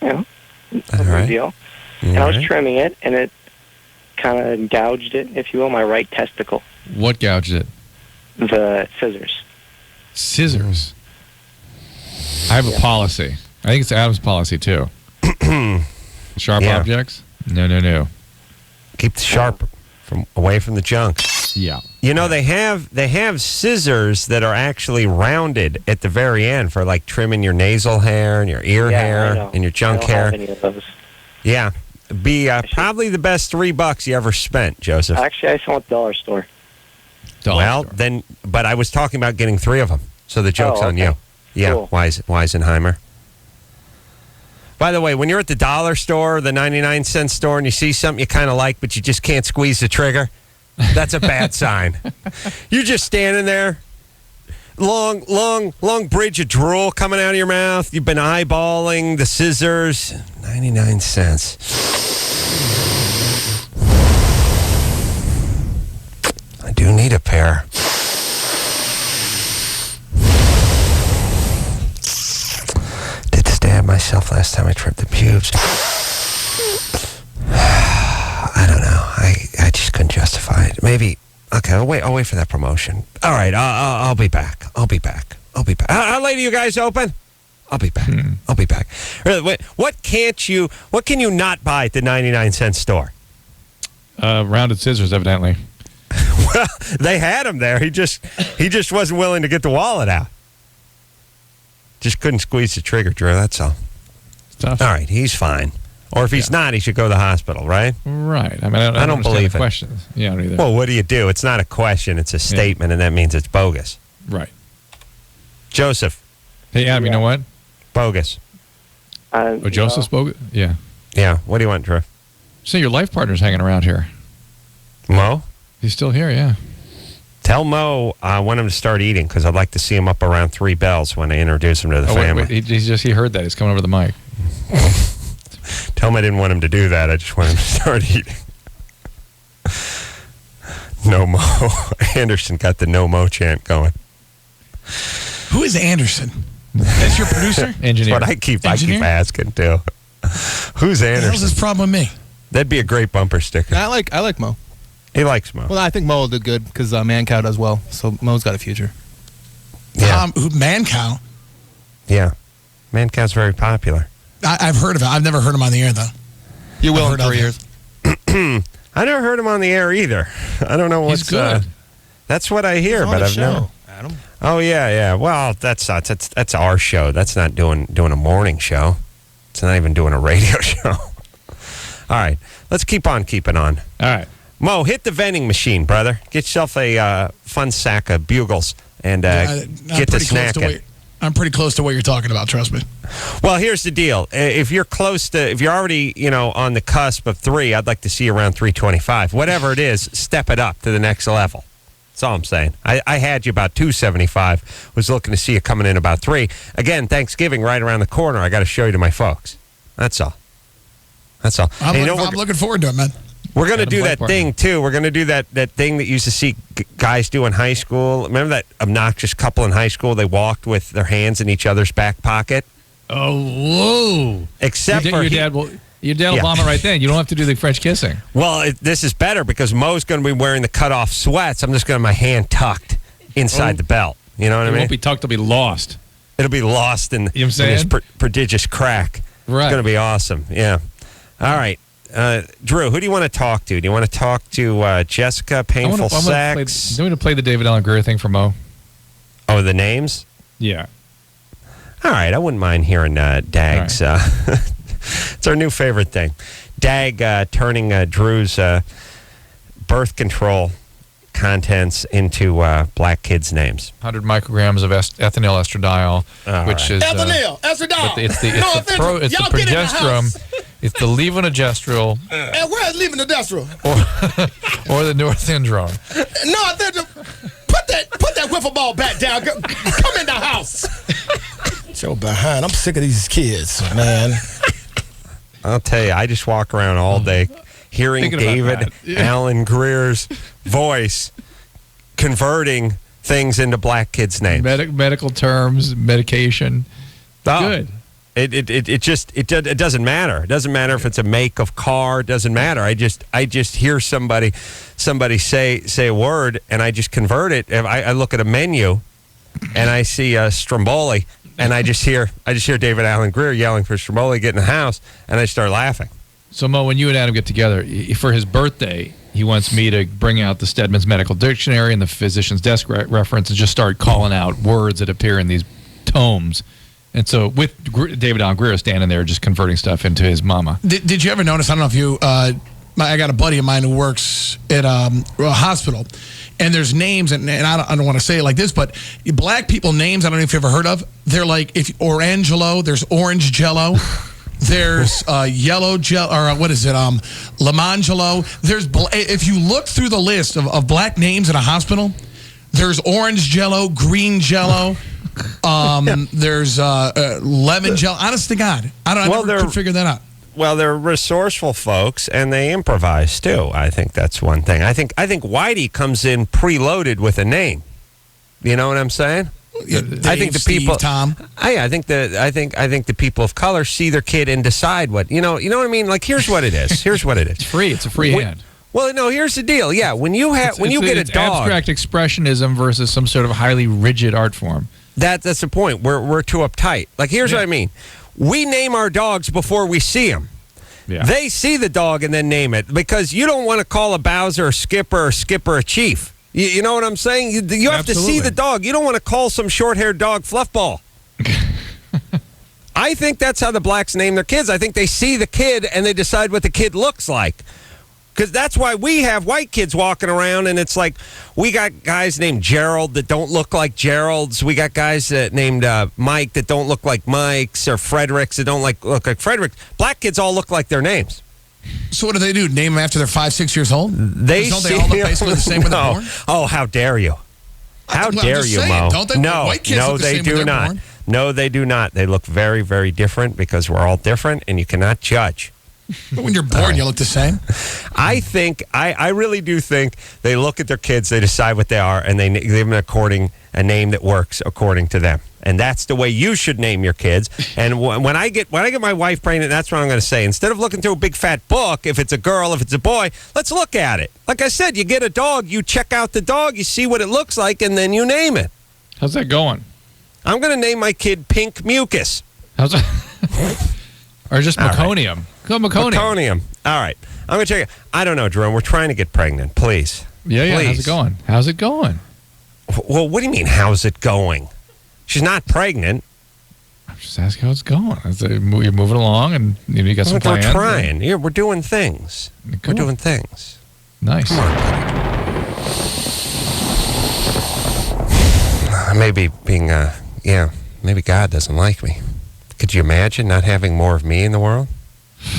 No big deal. And I was trimming it, and it kind of gouged it, if you will, my right testicle. What gouged it? The scissors. Scissors. I have a policy. I think it's Adam's policy, too. Sharp objects? No. Keep the sharp away from the junk. Yeah. You know, they have scissors that are actually rounded at the very end for like trimming your nasal hair and your ear hair and your junk hair. I don't have any of those. Yeah. Be probably the best $3 you ever spent, Joseph. Actually, I saw at the dollar store. But I was talking about getting 3 of them. So the joke's on you. Yeah, cool. Weisenheimer. By the way, when you're at the dollar store, the 99-cent store, and you see something you kind of like, but you just can't squeeze the trigger, that's a bad sign. You're just standing there, long bridge of drool coming out of your mouth. You've been eyeballing the scissors. 99 cents. I do need a pair. Did stab myself last time I trimmed the pubes. I don't know. I just couldn't justify it. Maybe. Okay, I'll wait for that promotion. All right, I'll be back. I'll be back. How late are you guys open? I'll be back. I'll be back. Really, what can you not buy at the 99-cent store? Rounded scissors, evidently. Well, they had him there. He just wasn't willing to get the wallet out. Just couldn't squeeze the trigger, Drew. That's all. It's tough. All right, he's fine. Or if he's not, he should go to the hospital, right? Right. I mean, I don't believe the questions. Yeah, I don't either. Well, what do you do? It's not a question. It's a statement, and that means it's bogus. Right. Joseph. Hey, Adam, you know what? Bogus. Joseph's bogus? Yeah. Yeah. What do you want, Drew? So your life partner's hanging around here. Mo? He's still here, yeah. Tell Mo I want him to start eating because I'd like to see him up around 3 bells when I introduce him to the family. Wait. He heard that. He's coming over the mic. Tell him I didn't want him to do that. I just want him to start eating. No Mo. Anderson got the no Mo chant going. Who is Anderson? That's your producer? Engineer. That's what I keep asking, too. Who's Anderson? What the hell's his problem with me? That'd be a great bumper sticker. I like Mo. He likes Mo. Well, I think Mo will do good because Man Cow does well. So Mo's got a future. Yeah. Man Cow? Yeah. Man Cow's very popular. I've heard of it. I've never heard him on the air, though. You will in 3 years. I never heard him on the air either. I don't know what's He's good. That's what I hear, but I've never. Adam. Oh yeah. Well, that's our show. That's not doing a morning show. It's not even doing a radio show. All right, let's keep on keeping on. All right, Mo, hit the vending machine, brother. Get yourself a fun sack of Bugles and get to snacking. I'm pretty close to what you're talking about. Trust me. Well, here's the deal. If you're already, on the cusp of 3, I'd like to see you around 325. Whatever it is, step it up to the next level. That's all I'm saying. I had you about 275. Was looking to see you coming in about 3. Again, Thanksgiving right around the corner. I got to show you to my folks. That's all. I'm looking forward to it, man. We're going to do that thing, too. We're going to do that thing that you used to see guys do in high school. Remember that obnoxious couple in high school? They walked with their hands in each other's back pocket. Oh, whoa. Except your dad will vomit right then. You don't have to do the French kissing. Well, this is better because Mo's going to be wearing the cut-off sweats. I'm just going to have my hand tucked inside the belt. You know what I mean? It won't be tucked. It'll be lost. It'll be lost in this prodigious crack. Right. It's going to be awesome. Yeah. All right. Drew, who do you want to talk to? Do you want to talk to Jessica, Painful Sex? Do you want to play the David Allen Greer thing for Mo? Oh, the names? Yeah. All right. I wouldn't mind hearing Dag's. Right. It's our new favorite thing. Dag turning Drew's birth control contents into black kids' names. 100 micrograms of ethinyl estradiol, which is ethinyl estradiol. It's the progesterone. It's the levonorgestrel. And where's levonorgestrel? Or the norethindrone. Put that wiffle ball back down. Come in the house. Joe behind. I'm sick of these kids, man. I'll tell you, I just walk around all day hearing David Allen Greer's voice converting things into black kids' names. Medical terms, medication. Good. It doesn't matter. It doesn't matter if it's a make of car. It doesn't matter. I just hear somebody say a word, and I just convert it. I look at a menu, and I see Stromboli, and I just hear David Allen Greer yelling for Stromboli, get in the house, and I start laughing. So, Mo, when you and Adam get together, for his birthday, he wants me to bring out the Stedman's Medical Dictionary and the Physician's Desk reference and just start calling out words that appear in these tomes. And so with David Allen Greer standing there just converting stuff into his mama. Did you ever notice, I don't know if you, I got a buddy of mine who works at a hospital, and there's names, and I don't want to say it like this, but black people names, I don't know if you've ever heard of, they're like, Orangelo, there's Orange Jello. There's yellow gel, or what is it? Lamangelo. If you look through the list of black names in a hospital, there's orange jello, green jello. There's lemon jello. Honest to God, I never could figure that out. Well, they're resourceful folks, and they improvise too. I think that's one thing. I think Whitey comes in preloaded with a name. You know what I'm saying? Dave, I think the people, Steve, Tom. I think the people of color see their kid and decide what you know what I mean. Like, here's what it is. Here's what it is. It's free. It's a free hand. Well, no. Here's the deal. Yeah, when you get a dog, abstract expressionism versus some sort of highly rigid art form. That's the point. We're too uptight. Like, here's what I mean. We name our dogs before we see them. Yeah. They see the dog and then name it, because you don't want to call a Bowser a Skipper a Chief. You know what I'm saying? You have to see the dog. You don't want to call some short-haired dog Fluffball. I think that's how the blacks name their kids. I think they see the kid and they decide what the kid looks like. Because that's why we have white kids walking around, and it's like we got guys named Gerald that don't look like Geralds. We got guys named Mike that don't look like Mikes, or Fredericks that don't look like Fredericks. Black kids all look like their names. So what do they do? Name them after they're 5-6 years old? Don't they all look basically the same when they're born? Oh, how dare you? How dare you, Mo? Don't they? No, white kids look the they same do when they're not. born? No, they do not. They look very, very different, because we're all different, and you cannot judge. But when you're born, you look the same? I really do think they look at their kids, they decide what they are, and they give them a name that works according to them. And that's the way you should name your kids. And when I get my wife pregnant, that's what I'm going to say. Instead of looking through a big fat book, if it's a girl, if it's a boy, let's look at it. Like I said, you get a dog, you check out the dog, you see what it looks like, and then you name it. How's that going? I'm going to name my kid Pink Mucus. How's that? Or just meconium. Go meconium. Meconium. All right. I'm going to check it. I don't know, Jerome. We're trying to get pregnant. Please. Yeah. Please. How's it going? How's it going? Well, what do you mean, how's it going? She's not pregnant. I'm just asking how it's going. You're moving along, and you got some plans. We're trying. Yeah, we're doing things. Cool. We're doing things. Nice. Come on. Maybe maybe God doesn't like me. Could you imagine not having more of me in the world?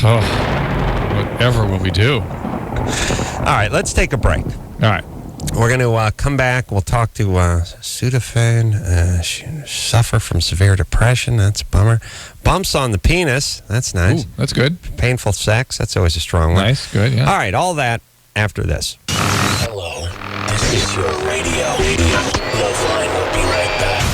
Oh, whatever will we do? All right, let's take a break. All right. We're going to come back. We'll talk to Superfan. She suffer from severe depression. That's a bummer. Bumps on the penis. That's nice. Ooh, that's good. Painful sex. That's always a strong one. Nice. Good, yeah. All right, all that after this. Hello, this is your radio. LoveLine will be right back.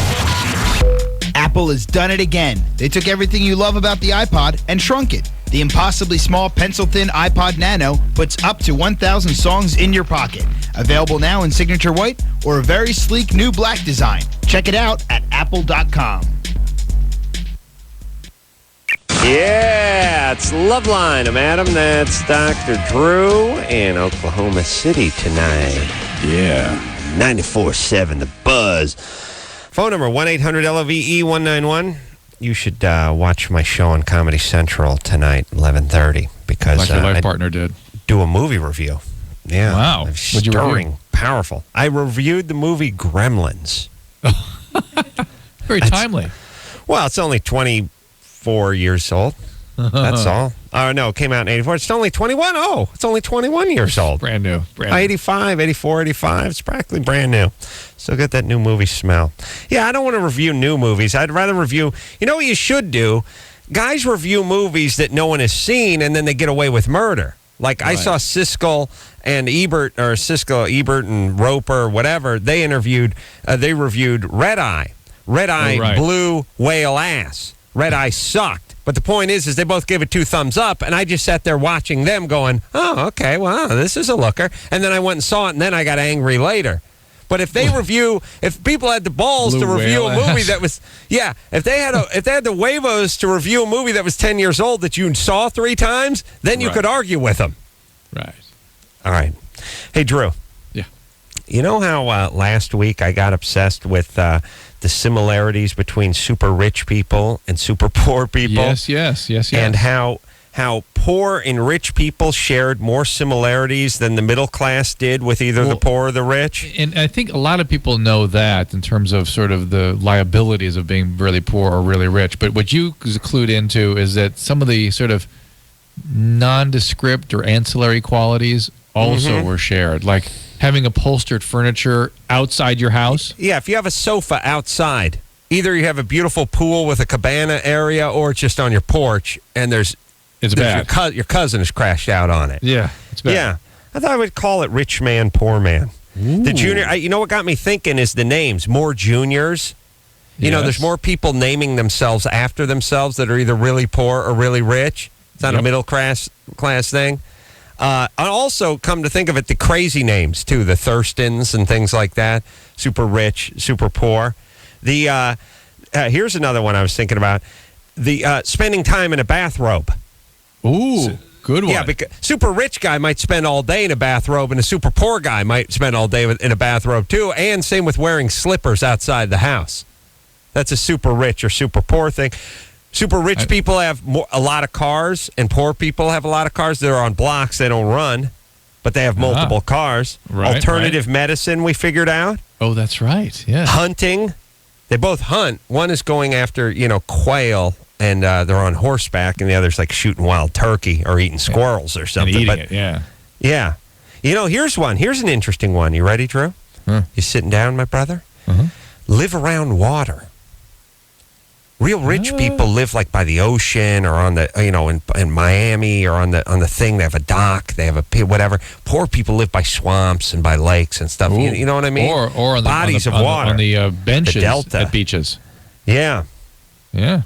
Apple has done it again. They took everything you love about the iPod and shrunk it. The impossibly small pencil-thin iPod Nano puts up to 1,000 songs in your pocket. Available now in signature white or a very sleek new black design. Check it out at apple.com. Yeah, it's LoveLine. I'm Adam. That's Dr. Drew in Oklahoma City tonight. Yeah. 94.7 The Buzz. Phone number 1-800-LOVE-191. You should watch my show on Comedy Central tonight, 11:30, because like your life partner did. Do a movie review. Yeah. Wow. Stirring, powerful. I reviewed the movie Gremlins. Very timely. Well, it's only 24 years old. That's all. Oh, no, it came out in 84. It's only 21. Oh, it's only 21 years old. Brand new. 85, 84, 85. It's practically brand new. Still got that new movie smell. Yeah, I don't want to review new movies. I'd rather review, you know what you should do? Guys review movies that no one has seen, and then they get away with murder. Like I saw Siskel and Ebert, or Siskel, Ebert and Roper, or whatever. They reviewed Red Eye. Red Eye blew whale ass. Red Eye sucked. But the point is they both gave it 2 thumbs up, and I just sat there watching them going, oh, okay, well, this is a looker. And then I went and saw it, and then I got angry later. But if people had the balls to review a movie that was, if they had the huevos to review a movie that was 10 years old that you saw 3 times, then you could argue with them. Right. All right. Hey, Drew. Yeah. You know how last week I got obsessed with the similarities between super rich people and super poor people? Yes. And how poor and rich people shared more similarities than the middle class did with either the poor or the rich. And I think a lot of people know that in terms of sort of the liabilities of being really poor or really rich. But what you clued into is that some of the sort of nondescript or ancillary qualities also were shared, like having upholstered furniture outside your house. Yeah, if you have a sofa outside, either you have a beautiful pool with a cabana area or it's just on your porch and it's bad. Your cousin has crashed out on it. Yeah, it's bad. Yeah, I thought I would call it rich man, poor man. Ooh. The junior, you know what got me thinking is the names. More juniors. You know, there's more people naming themselves after themselves that are either really poor or really rich. It's not a middle class thing. I also, come to think of it, the crazy names, too. The Thurstons and things like that. Super rich, super poor. Here's another one I was thinking about. The spending time in a bathrobe. Ooh, good one. Yeah, because super rich guy might spend all day in a bathrobe, and a super poor guy might spend all day in a bathrobe, too. And same with wearing slippers outside the house. That's a super rich or super poor thing. Super rich people have a lot of cars, and poor people have a lot of cars. They're on blocks. They don't run, but they have multiple cars. Alternative medicine, we figured out. Oh, that's right. Yeah. Hunting. They both hunt. One is going after, quail, and they're on horseback, and the other's like shooting wild turkey or eating squirrels or something. And eating it, yeah. Yeah. Here's one. Here's an interesting one. You ready, Drew? You sitting down, my brother? Live around water. Real rich people live like by the ocean or on the, in Miami or on the thing. They have a dock. They have a whatever. Poor people live by swamps and by lakes and stuff. You know what I mean? Or on the bodies of water on the benches, the delta. at beaches. Yeah.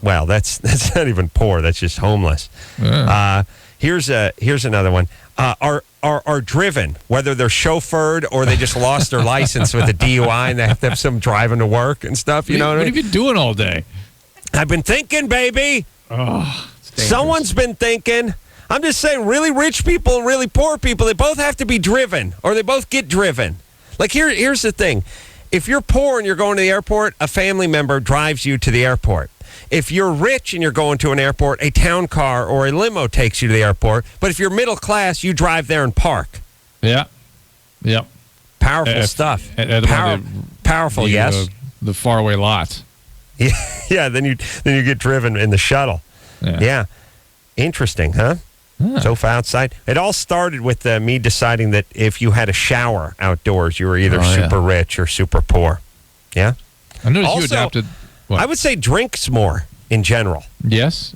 Well, that's not even poor. That's just homeless. Yeah. Here's another one. Are driven, whether they're chauffeured or they just lost their license with a DUI and they have to have some driving to work and stuff. You know what I mean? What have you been doing all day? I've been thinking, baby. Oh, someone's been thinking. I'm just saying, really rich people and really poor people, they both have to be driven, or they both get driven. Like, here's the thing. If you're poor and you're going to the airport, a family member drives you to the airport. If you're rich and you're going to an airport, a town car or a limo takes you to the airport. But if you're middle class, you drive there and park. Yeah. Yep. Powerful stuff. Powerful, yes. The faraway lots. Yeah, then you get driven in the shuttle. Yeah. Interesting, huh? Sofa outside. It all started with me deciding that if you had a shower outdoors, you were either super rich or super poor. Yeah? I noticed you adapted. What? I would say drinks more in general. Yes,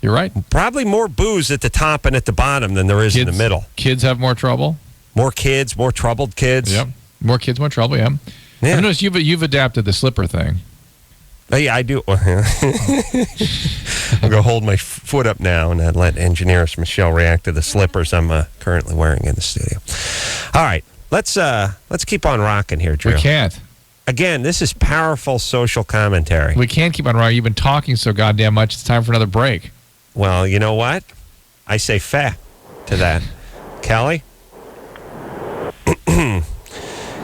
you're right. Probably more booze at the top and at the bottom than there is in the middle. Kids have more trouble. More kids, more troubled kids. Yep. More kids, more trouble, yeah. I noticed you've adapted the slipper thing. Oh, yeah, I do. I'll go hold my foot up now and let engineers Michelle react to the slippers I'm currently wearing in the studio. All right, let's keep on rocking here, Drew. We can't. Again, this is powerful social commentary. We can't keep on rocking. You've been talking so goddamn much. It's time for another break. Well, you know what? I say fa to that. Kelly?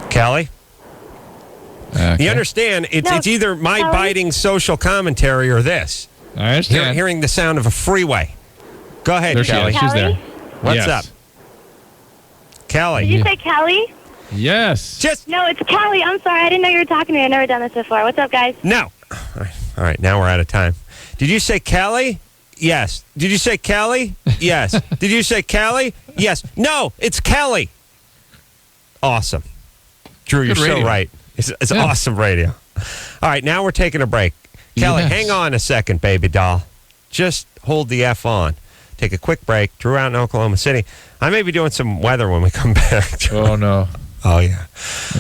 Kelly? Okay. You understand, it's either my biting social commentary or this. I understand. Hearing the sound of a freeway. Go ahead, there Kelly. She's there. What's up? Kelly. Did you say Kelly? Yes. No, it's Kelly. I'm sorry. I didn't know you were talking to me. I've never done this before. What's up, guys? No. All right, now we're out of time. Did you say Kelly? Yes. Did you say Kelly? Yes. Did you say Kelly? Yes. No, it's Kelly. Awesome. Drew, you're so right. It's awesome radio. All right, now we're taking a break. Kelly, hang on a second, baby doll. Just hold the F on. Take a quick break. Drew out in Oklahoma City. I may be doing some weather when we come back. Oh, no. Oh, yeah.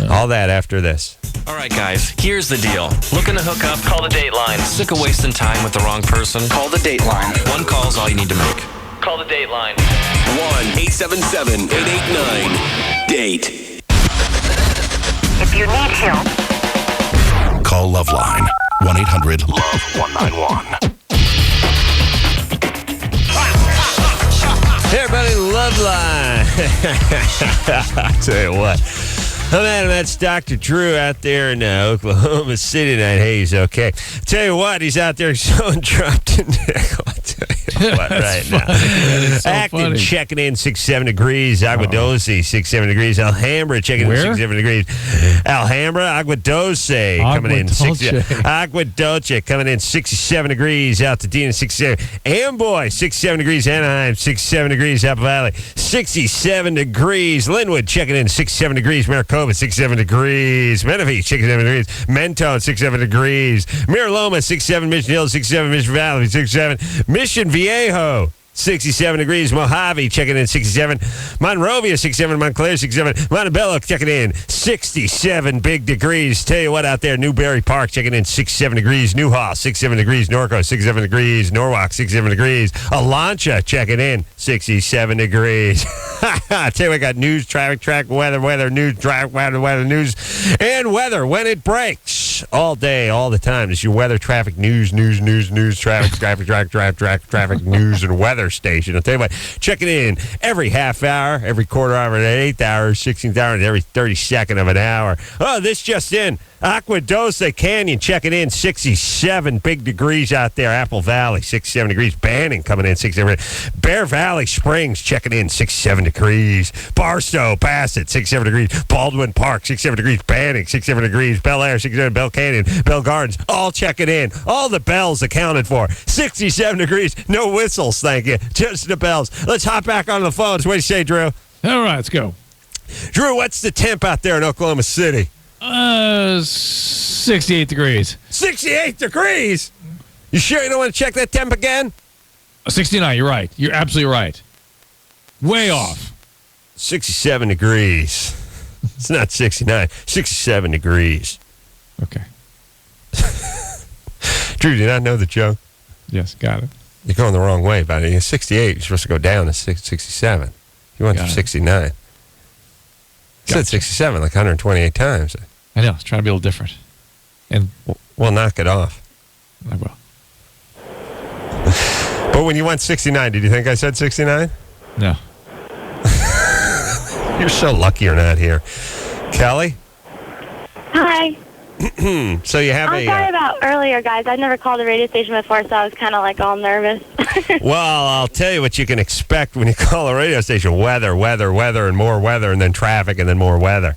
All that after this. All right, guys, here's the deal. Looking to hook up? Call the Dateline. Sick of wasting time with the wrong person? Call the Dateline. One call's all you need to make. Call the Dateline. 1-877-889-DATE. If you need help, call LoveLine. 1-800-LOVE-191. Hey, everybody, LoveLine. I'll tell you what. I'm Adam. That's Dr. Drew out there in Oklahoma City tonight. Hey, he's okay. Tell you what, he's out there so dropped in nickel. I'll tell you what right now. So Acting, funny. checking in 67 degrees. Aguadose, 67 degrees. Alhambra, checking in 67 degrees. Alhambra, Aguadose, coming in 67. Aguadulce, coming in 67 degrees. Altadena, 67. Amboy, 67 degrees. Anaheim, 67 degrees. Apple Valley, 67 degrees. Linwood, checking in 67 degrees. Maricopa, 67 degrees. Menifee, 67 degrees. Mentone, 67 degrees. Mira Loma, 67. Mission Hill, 67. Mission Valley, 67. Mission Viejo, 67 degrees. Mojave, checking in 67. Monrovia, 67. Montclair, 67. Montebello, checking in 67 big degrees. Tell you what out there, Newberry Park, checking in 67 degrees. Newhall, 67 degrees. Norco, 67 degrees. Norwalk, 67 degrees. Alancha, checking in 67 degrees. I tell you, we got news, traffic, track, weather, news, traffic, weather, news, and weather when it breaks. All day, all the time. It's your weather, traffic, news, traffic, news, and weather station. I'll tell you what, check it in every half hour, every quarter hour, 8th hour, 16th hour, and every 32nd of an hour. Oh, this just in. Aguadose Canyon checking in 67 big degrees out there. Apple Valley, 67 degrees. Banning coming in 67 degrees. Bear Valley Springs checking in 67 degrees. Barstow, Bassett, 67 degrees. Baldwin Park, 67 degrees. Banning, 67 degrees. Bel Air, 67. Bell Canyon, Bell Gardens, all checking in. All the bells accounted for. 67 degrees. No whistles, thank you. Just the bells. Let's hop back on the phones. What do you say, Drew? All right, let's go. Drew, what's the temp out there in Oklahoma City? 68 degrees. 68 degrees? You sure you don't want to check that temp again? 69, you're right. You're absolutely right. Way off. 67 degrees. It's not 69. 67 degrees. Okay. Drew, do you not know the joke? Yes, got it. You're going the wrong way, buddy. It's 68. You're supposed to go down to 67. You went to 69. You said 67 like 128 times. I know. It's trying to be a little different. And well, knock it off. I will. But when you went 69, did you think I said 69? No. You're so lucky you're not here. Kelly? Hi. So you have I'm sorry about earlier, guys. I've never called a radio station before, so I was kind of like all nervous. Well, I'll tell you what you can expect when you call a radio station. Weather, and more weather, and then traffic, and then more weather.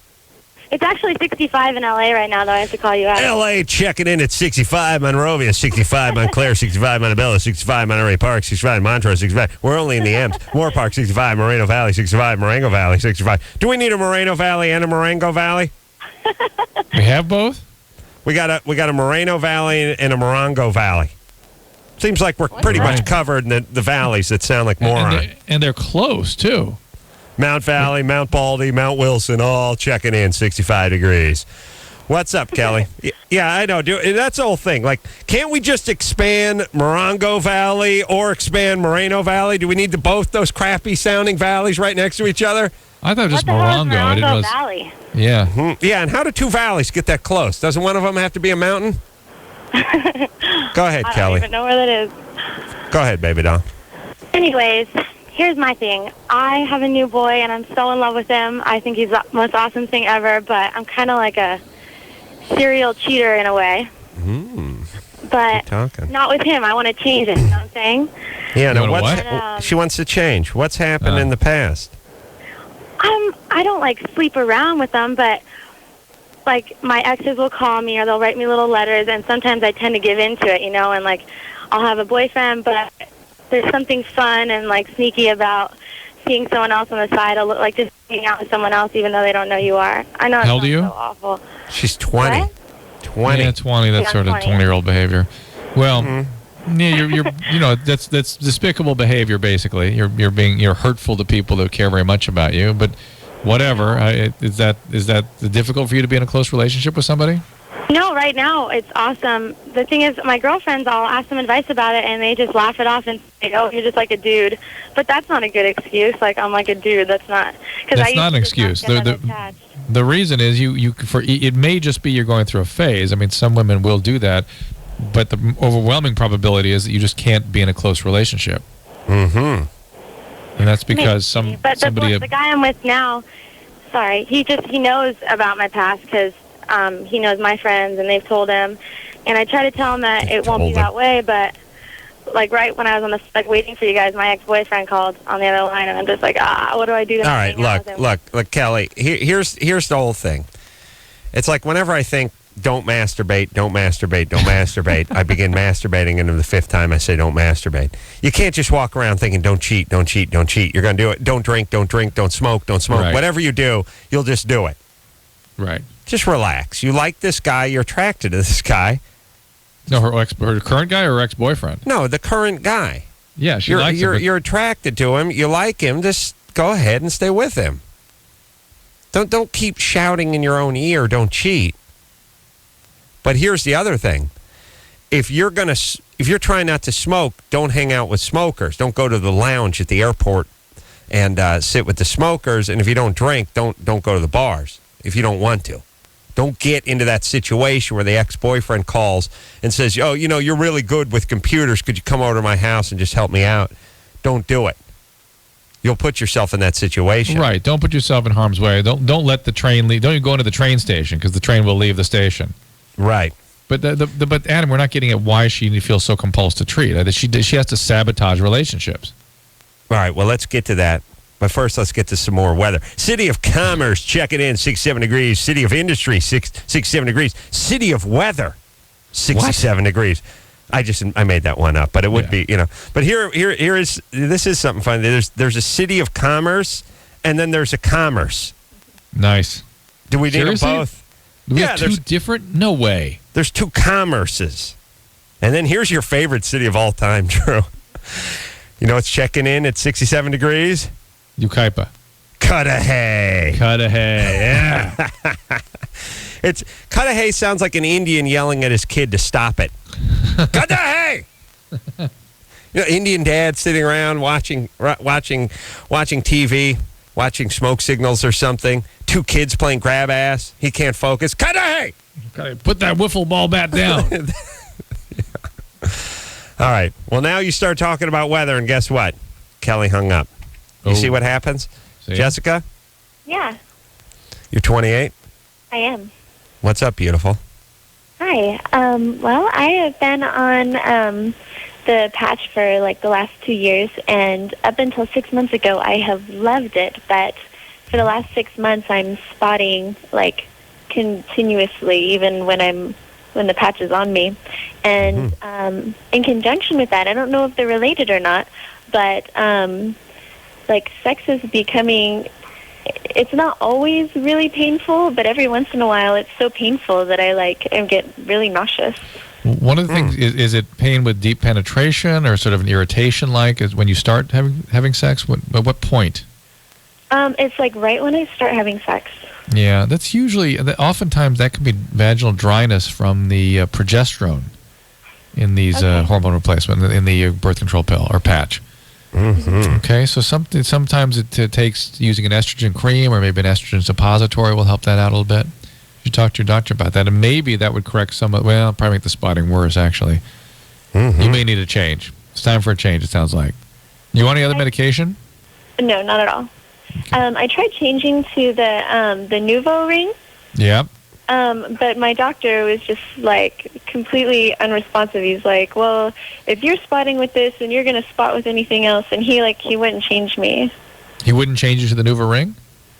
It's actually 65 in L.A. right now, though. I have to call you out. L.A. checking in at 65. Monrovia, 65. Montclair, 65. Montebello, 65. Monterey Park, 65. Montrose, 65. We're only in the M's. Moore Park, 65. Moreno Valley, 65. Marengo Valley, 65. Do we need a Moreno Valley and a Marengo Valley? We have both? We got a Moreno Valley and a Morongo Valley. Seems like we're pretty much covered in the valleys that sound like moron. And they're close, too. Mount Valley, Mount Baldy, Mount Wilson, all checking in 65 degrees. What's up, Kelly? Yeah, I know. That's the whole thing. Like, can't we just expand Morongo Valley or expand Moreno Valley? Do we need both those crappy sounding valleys right next to each other? I thought just Morongo. I didn't know. Valley. Yeah. Mm-hmm. Yeah, and how do two valleys get that close? Doesn't one of them have to be a mountain? Go ahead, Kelly. I don't even know where that is. Go ahead, baby doll. Anyways, here's my thing. I have a new boy, and I'm so in love with him. I think he's the most awesome thing ever, but I'm kind of like a serial cheater in a way. But not with him. I want to change it. You know what I'm saying? Yeah, no, what? She wants to change. What's happened in the past? I I don't like sleep around with them, but like my exes will call me or they'll write me little letters, and sometimes I tend to give into it, and like I'll have a boyfriend, but there's something fun and like sneaky about seeing someone else on the side, like just hanging out with someone else even though they don't know you are. I know. How old are you? So awful. She's 20. What? 20. Yeah, 20. That's sort of 20-year-old behavior. Well, yeah, that's despicable behavior. Basically, you're hurtful to people that care very much about you. But whatever. Is that difficult for you to be in a close relationship with somebody? No, right now it's awesome. The thing is, my girlfriends, I'll ask them advice about it, and they just laugh it off and say, "Oh, you're just like a dude." But that's not a good excuse. Like I'm like a dude. That's not. That's not an excuse. The reason is it may just be you're going through a phase. I mean, some women will do that, but the overwhelming probability is that you just can't be in a close relationship. Mm-hmm. And that's because But the guy I'm with now, he knows about my past because he knows my friends and they've told him. And I try to tell him that it won't be that way, but like right when I was on the waiting for you guys, my ex-boyfriend called on the other line, and I'm just like, what do I do? All right, look, Kelly. Here's the whole thing. It's like whenever I think don't masturbate, I begin masturbating, and the fifth time I say don't masturbate. You can't just walk around thinking don't cheat. You're going to do it. Don't drink, don't smoke. Right. Whatever you do, you'll just do it. Right. Just relax. You like this guy. You're attracted to this guy. No, her current guy or her ex-boyfriend? No, the current guy. Yeah, she likes him. You're attracted to him. You like him. Just go ahead and stay with him. Don't keep shouting in your own ear, don't cheat. But here's the other thing. If you're trying not to smoke, don't hang out with smokers. Don't go to the lounge at the airport and sit with the smokers. And if you don't drink, don't go to the bars if you don't want to. Don't get into that situation where the ex-boyfriend calls and says, "Oh, you're really good with computers. Could you come over to my house and just help me out?" Don't do it. You'll put yourself in that situation. Right. Don't put yourself in harm's way. Don't let the train leave. Don't even go into the train station because the train will leave the station. Right. But but Adam, we're not getting at why she feels so compulsed to treat. She has to sabotage relationships. All right. Well, let's get to that. But first, let's get to some more weather. City of Commerce, check it in, 67 degrees. City of Industry, 67 degrees. City of Weather, 67 degrees. I made that one up, but it would be, But this is something fun. There's a City of Commerce, and then there's a Commerce. Nice. Do we need them both? We have two different? No way. There's two commerces. And then here's your favorite city of all time, Drew. It's checking in at 67 degrees? Yucaipa. Cudahy. Yeah. Cudahy sounds like an Indian yelling at his kid to stop it. Cudahy! Indian dad sitting around watching TV, watching smoke signals or something. Two kids playing grab ass. He can't focus. Cudahy! Put that wiffle ball bat down. Yeah. All right. Well, now you start talking about weather, and guess what? Kelly hung up. You see what happens? See? Jessica? Yeah. You're 28? I am. What's up, beautiful? Hi. Well, I have been on the patch for like the last 2 years, and up until 6 months ago, I have loved it. But for the last 6 months, I'm spotting like continuously, even when the patch is on me. And in conjunction with that, I don't know if they're related or not, but like sex is becoming, it's not always really painful, but every once in a while it's so painful that I get really nauseous. One of the things, is it pain with deep penetration or sort of an irritation is when you start having sex? At what point? It's like right when I start having sex. Yeah, that's oftentimes that can be vaginal dryness from the progesterone in these hormone replacement, in the birth control pill or patch. Mm-hmm. Okay, so sometimes it takes using an estrogen cream or maybe an estrogen suppository will help that out a little bit. You talk to your doctor about that, and maybe that would correct probably make the spotting worse, actually. Mm-hmm. You may need a change. It's time for a change, it sounds like. You want any other medication? No, not at all. Okay. I tried changing to the Nuvo ring. Yep. But my doctor was just completely unresponsive. He's like, "Well, if you're spotting with this, then you're going to spot with anything else." And he wouldn't change me. He wouldn't change you to the Nuva ring?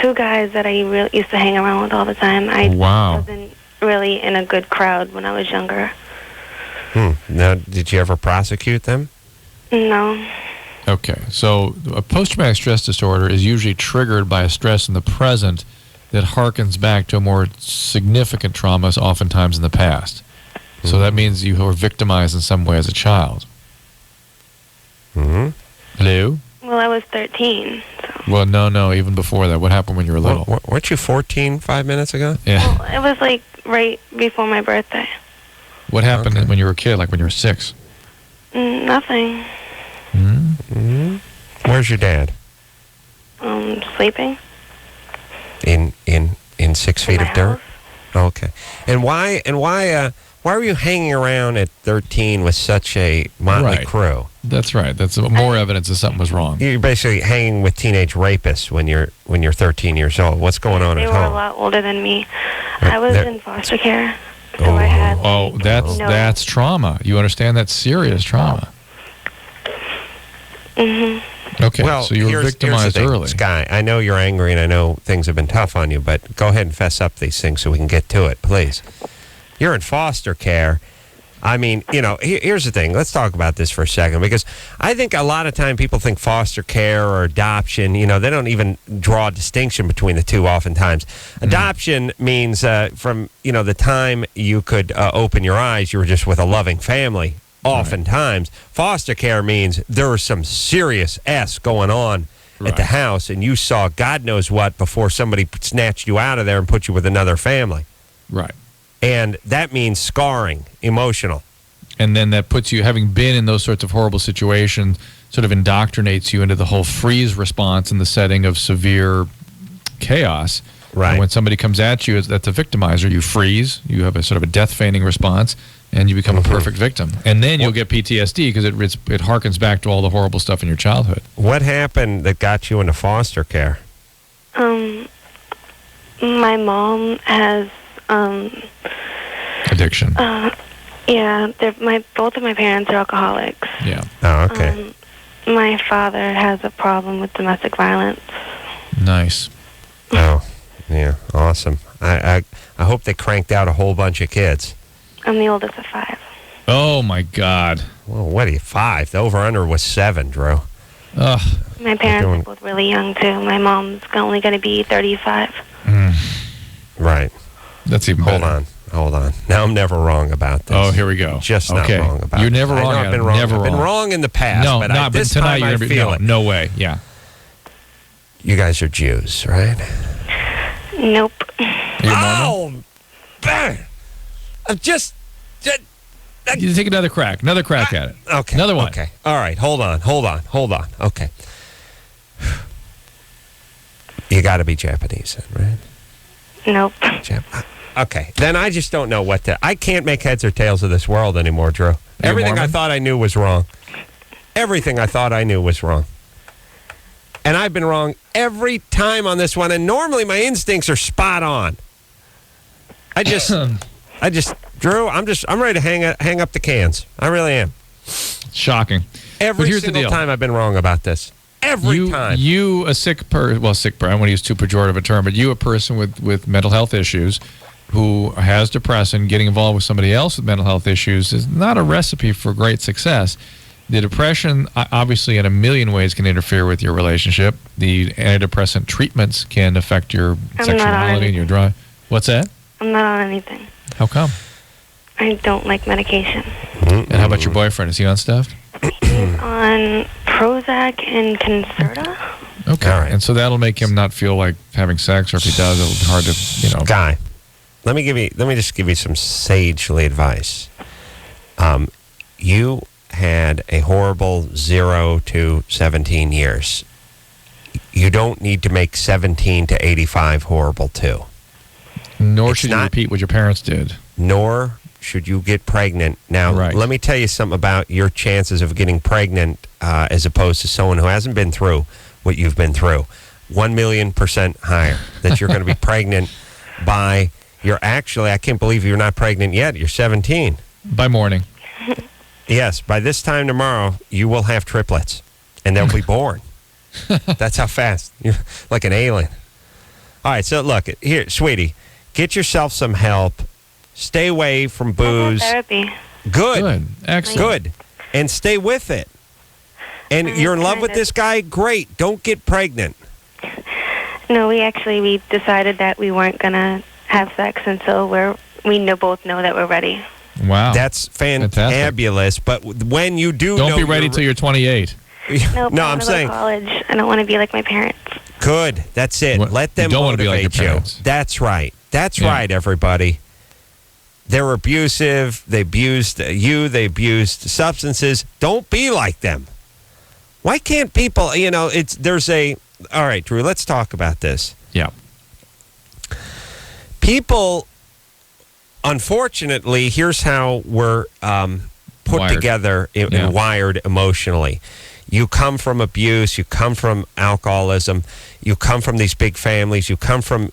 two guys that I used to hang around with all the time. I wasn't really in a good crowd when I was younger. Now, did you ever prosecute them? No. Okay, so a post-traumatic stress disorder is usually triggered by a stress in the present that harkens back to a more significant traumas, oftentimes in the past. So that means you were victimized in some way as a child. Hello? Well, I was 13. So. Well, no, even before that. What happened when you were little? Weren't you 14 5 minutes ago? Yeah. Well, it was like right before my birthday. What happened when you were a kid, like when you were 6? Nothing. Where's your dad? Sleeping. In 6 feet of dirt? Okay. And why were you hanging around at 13 with such a motley crew? That's right. That's more evidence that something was wrong. You're basically hanging with teenage rapists when you're 13 years old. What's going on at home? They were a lot older than me. I was in foster care, so I had. That's trauma. You understand? That's serious trauma. Okay, well, so you were victimized early. Sky, I know you're angry and I know things have been tough on you, but go ahead and fess up these things so we can get to it, please. You're in foster care. I mean, here's the thing. Let's talk about this for a second, because I think a lot of time people think foster care or adoption, they don't even draw a distinction between the two oftentimes. Adoption means from, the time you could open your eyes, you were just with a loving family. Oftentimes, foster care means there was some serious S going on at the house, and you saw God knows what before somebody snatched you out of there and put you with another family. Right. And that means scarring, emotional. And then that puts you, having been in those sorts of horrible situations, sort of indoctrinates you into the whole freeze response in the setting of severe chaos. Right. And when somebody comes at you, that's a victimizer. You freeze. You have a sort of a death feigning response, and you become a perfect victim. And then you'll get PTSD because it harkens back to all the horrible stuff in your childhood. What happened that got you into foster care? My mom has addiction. Yeah, both of my parents are alcoholics. Yeah. Oh, okay. My father has a problem with domestic violence. Nice. Oh, yeah, awesome. I hope they cranked out a whole bunch of kids. I'm the oldest of 5. Oh, my God. Well, what are you, 5? The over-under was 7, Drew. My parents are both really young, too. My mom's only going to be 35. Right. That's even better. Hold on. Now I'm never wrong about this. Oh, here we go. Just not wrong about it. You're never wrong. I've been wrong. I've been wrong in the past. No, but this tonight time you're I feel it. No way. Yeah. You guys are Jews, right? Nope. Oh, bang! You take another crack at it. Okay. Another one. Okay. All right. Hold on. Okay. You got to be Japanese, then, right? Nope. Okay. Then I just don't know what to. I can't make heads or tails of this world anymore, Drew. Everything I thought I knew was wrong. Everything I thought I knew was wrong. And I've been wrong every time on this one. And normally my instincts are spot on. I just, Drew, I'm ready to hang up the cans. I really am. Shocking. Every single time I've been wrong about this. Every time. You, a sick person, I don't want to use too pejorative a term, but you, a person with mental health issues who has depression, getting involved with somebody else with mental health issues is not a recipe for great success. The depression, obviously, in a million ways can interfere with your relationship. The antidepressant treatments can affect your sexuality and your drive. What's that? I'm not on anything. How come? I don't like medication. And how about your boyfriend? Is he on stuff? He's on Prozac and Concerta. Okay. All right. And so that'll make him not feel like having sex, or if he does, it'll be hard to, Guy, let me just give you some sagely advice. You had a horrible 0 to 17 years. You don't need to make 17 to 85 horrible too. Nor should you repeat what your parents did. Nor should you get pregnant. Now, let me tell you something about your chances of getting pregnant as opposed to someone who hasn't been through what you've been through. 1,000,000% higher that you're going to be pregnant by, I can't believe you're not pregnant yet. You're 17. By morning. Yes, by this time tomorrow, you will have triplets, and they'll be born. That's how fast. You're like an alien. All right, so look, here, sweetie, get yourself some help. Stay away from booze. Therapy. Good. Excellent. Good. And stay with it. And you're in love with this guy? Great. Don't get pregnant. No, we decided that we weren't going to have sex until we both know that we're ready. Wow. That's fantabulous. But when you do Don't be ready till you're 28. No, I'm saying college. I don't want to be like my parents. Good. That's it. Let them don't motivate want to be like your you. parents. That's right. That's right, everybody. They're abusive. They abused you. They abused substances. Don't be like them. Why can't people, all right, Drew, let's talk about this. Yeah. People, unfortunately, here's how we're put together and wired emotionally. You come from abuse. You come from alcoholism. You come from these big families. You come from,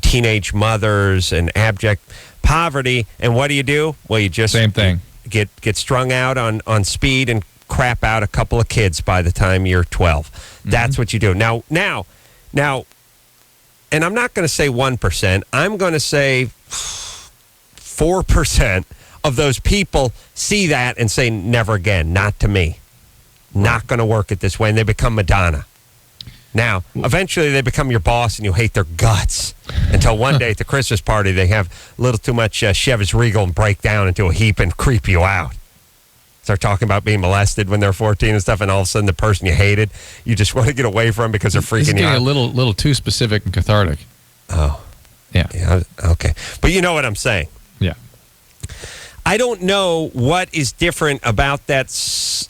teenage mothers and abject poverty. And what do? Well, you just same thing. Get strung out on speed and crap out a couple of kids by the time you're 12. That's what you do. Now, and I'm not going to say 1%. I'm going to say 4% of those people see that and say, never again, not to me. Not going to work it this way. And they become Madonna. Now, eventually they become your boss and you hate their guts until one day at the Christmas party they have a little too much Chivas Regal and break down into a heap and creep you out. Start talking about being molested when they're 14 and stuff, and all of a sudden the person you hated, you just want to get away from because they're freaking you out. It's getting a little too specific and cathartic. Oh. Yeah. Okay. But you know what I'm saying. Yeah. I don't know what is different about that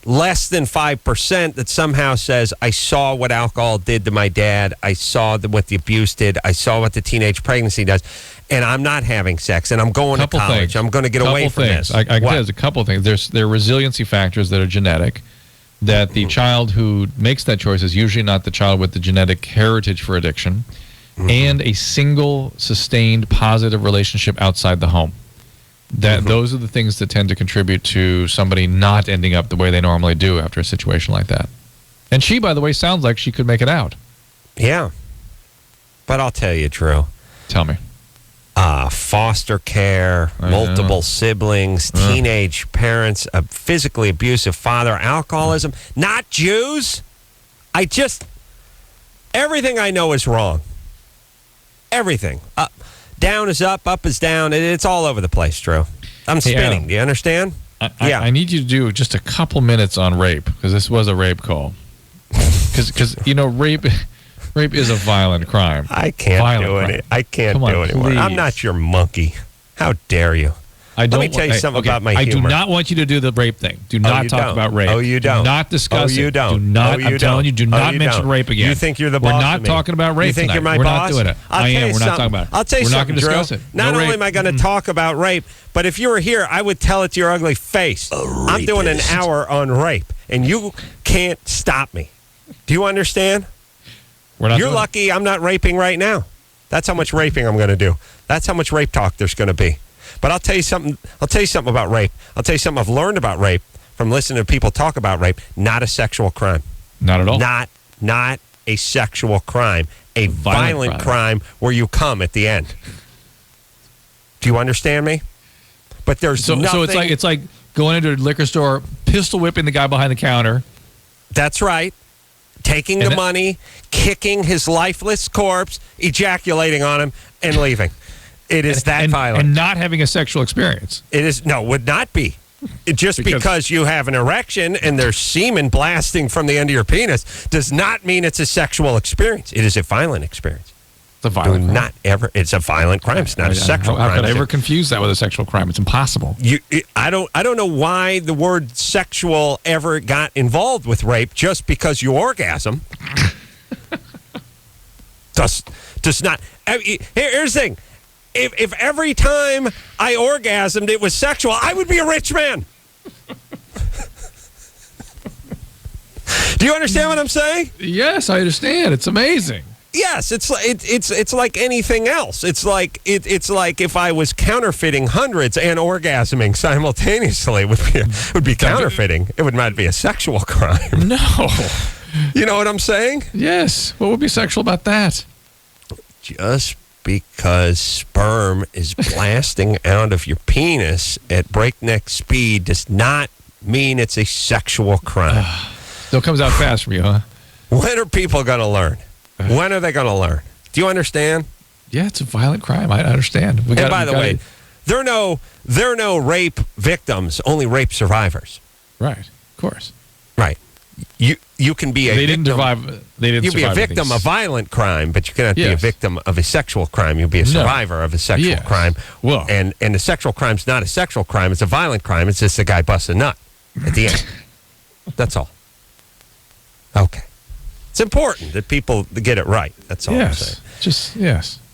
less than 5% that somehow says, I saw what alcohol did to my dad. I saw what the abuse did. I saw what the teenage pregnancy does. And I'm not having sex. And I'm going to college. I'm going to get away from this. I can tell there's a couple things. There are resiliency factors that are genetic. That the child who makes that choice is usually not the child with the genetic heritage for addiction. And a single, sustained, positive relationship outside the home. That those are the things that tend to contribute to somebody not ending up the way they normally do after a situation like that. And she, by the way, sounds like she could make it out. Yeah. But I'll tell you, Drew. Tell me. Foster care, multiple siblings, teenage parents, a physically abusive father, alcoholism, not Jews. Everything I know is wrong. Everything. Down is up is down. It's all over the place, Drew. I'm spinning. Do you understand? I need you to do just a couple minutes on rape, because this was a rape call. Because rape is a violent crime. I can't do it. I can't do it anymore. I'm not your monkey. How dare you? Let me tell you something about my humor. I do not want you to do the rape thing. Do not talk about rape. Oh, you don't. Do not discuss it. Oh, you don't. Do not, I'm telling you, do not mention rape again. You think you're the boss We're not of me. talking about rape You think tonight. you're my We're boss? not doing it. I am. We're not talking about it. I'll tell you We're something, not going to discuss Drew. it. Not only am I going to talk about rape, but if you were here, I would tell it to your ugly face. I'm doing an hour on rape, and you can't stop me. Do you understand? You're lucky I'm not raping right now. That's how much raping I'm going to do. That's how much rape talk there's going to be. But I'll tell you something about rape. I'll tell you something I've learned about rape from listening to people talk about rape. Not a sexual crime. Not at all. Not a sexual crime. A violent crime where you come at the end. Do you understand me? But there's nothing. So it's like going into a liquor store, pistol whipping the guy behind the counter. That's right. Taking the money, kicking his lifeless corpse, ejaculating on him, and leaving. It is that violent. And not having a sexual experience. It is, would not be. Just because you have an erection and there's semen blasting from the end of your penis does not mean it's a sexual experience. It is a violent experience. It's a violent crime. It's a violent crime. It's not a sexual crime. How could I ever confuse that with a sexual crime? It's impossible. I don't know why the word sexual ever got involved with rape just because you orgasm. does not. Here's the thing. If every time I orgasmed it was sexual, I would be a rich man. Do you understand what I'm saying? Yes, I understand. It's amazing. Yes, it's like anything else. It's like if I was counterfeiting hundreds and orgasming simultaneously, it would be counterfeiting. It would not be a sexual crime. No. You know what I'm saying? Yes. What would be sexual about that? just because sperm is blasting out of your penis at breakneck speed does not mean it's a sexual crime. So it comes out fast from you, huh? When are people going to learn? When are they going to learn? Do you understand? Yeah, it's a violent crime. I understand. And by the way, there are no rape victims, only rape survivors. Right, of course. Right. You can be a victim. You'd be a victim of violent crime, but you cannot be a victim of a sexual crime. You'll be a survivor of a sexual crime. Well, and a sexual crime's not a sexual crime. It's a violent crime. It's just a guy busts a nut at the end. That's all. Okay. It's important that people get it right. That's all I'm saying.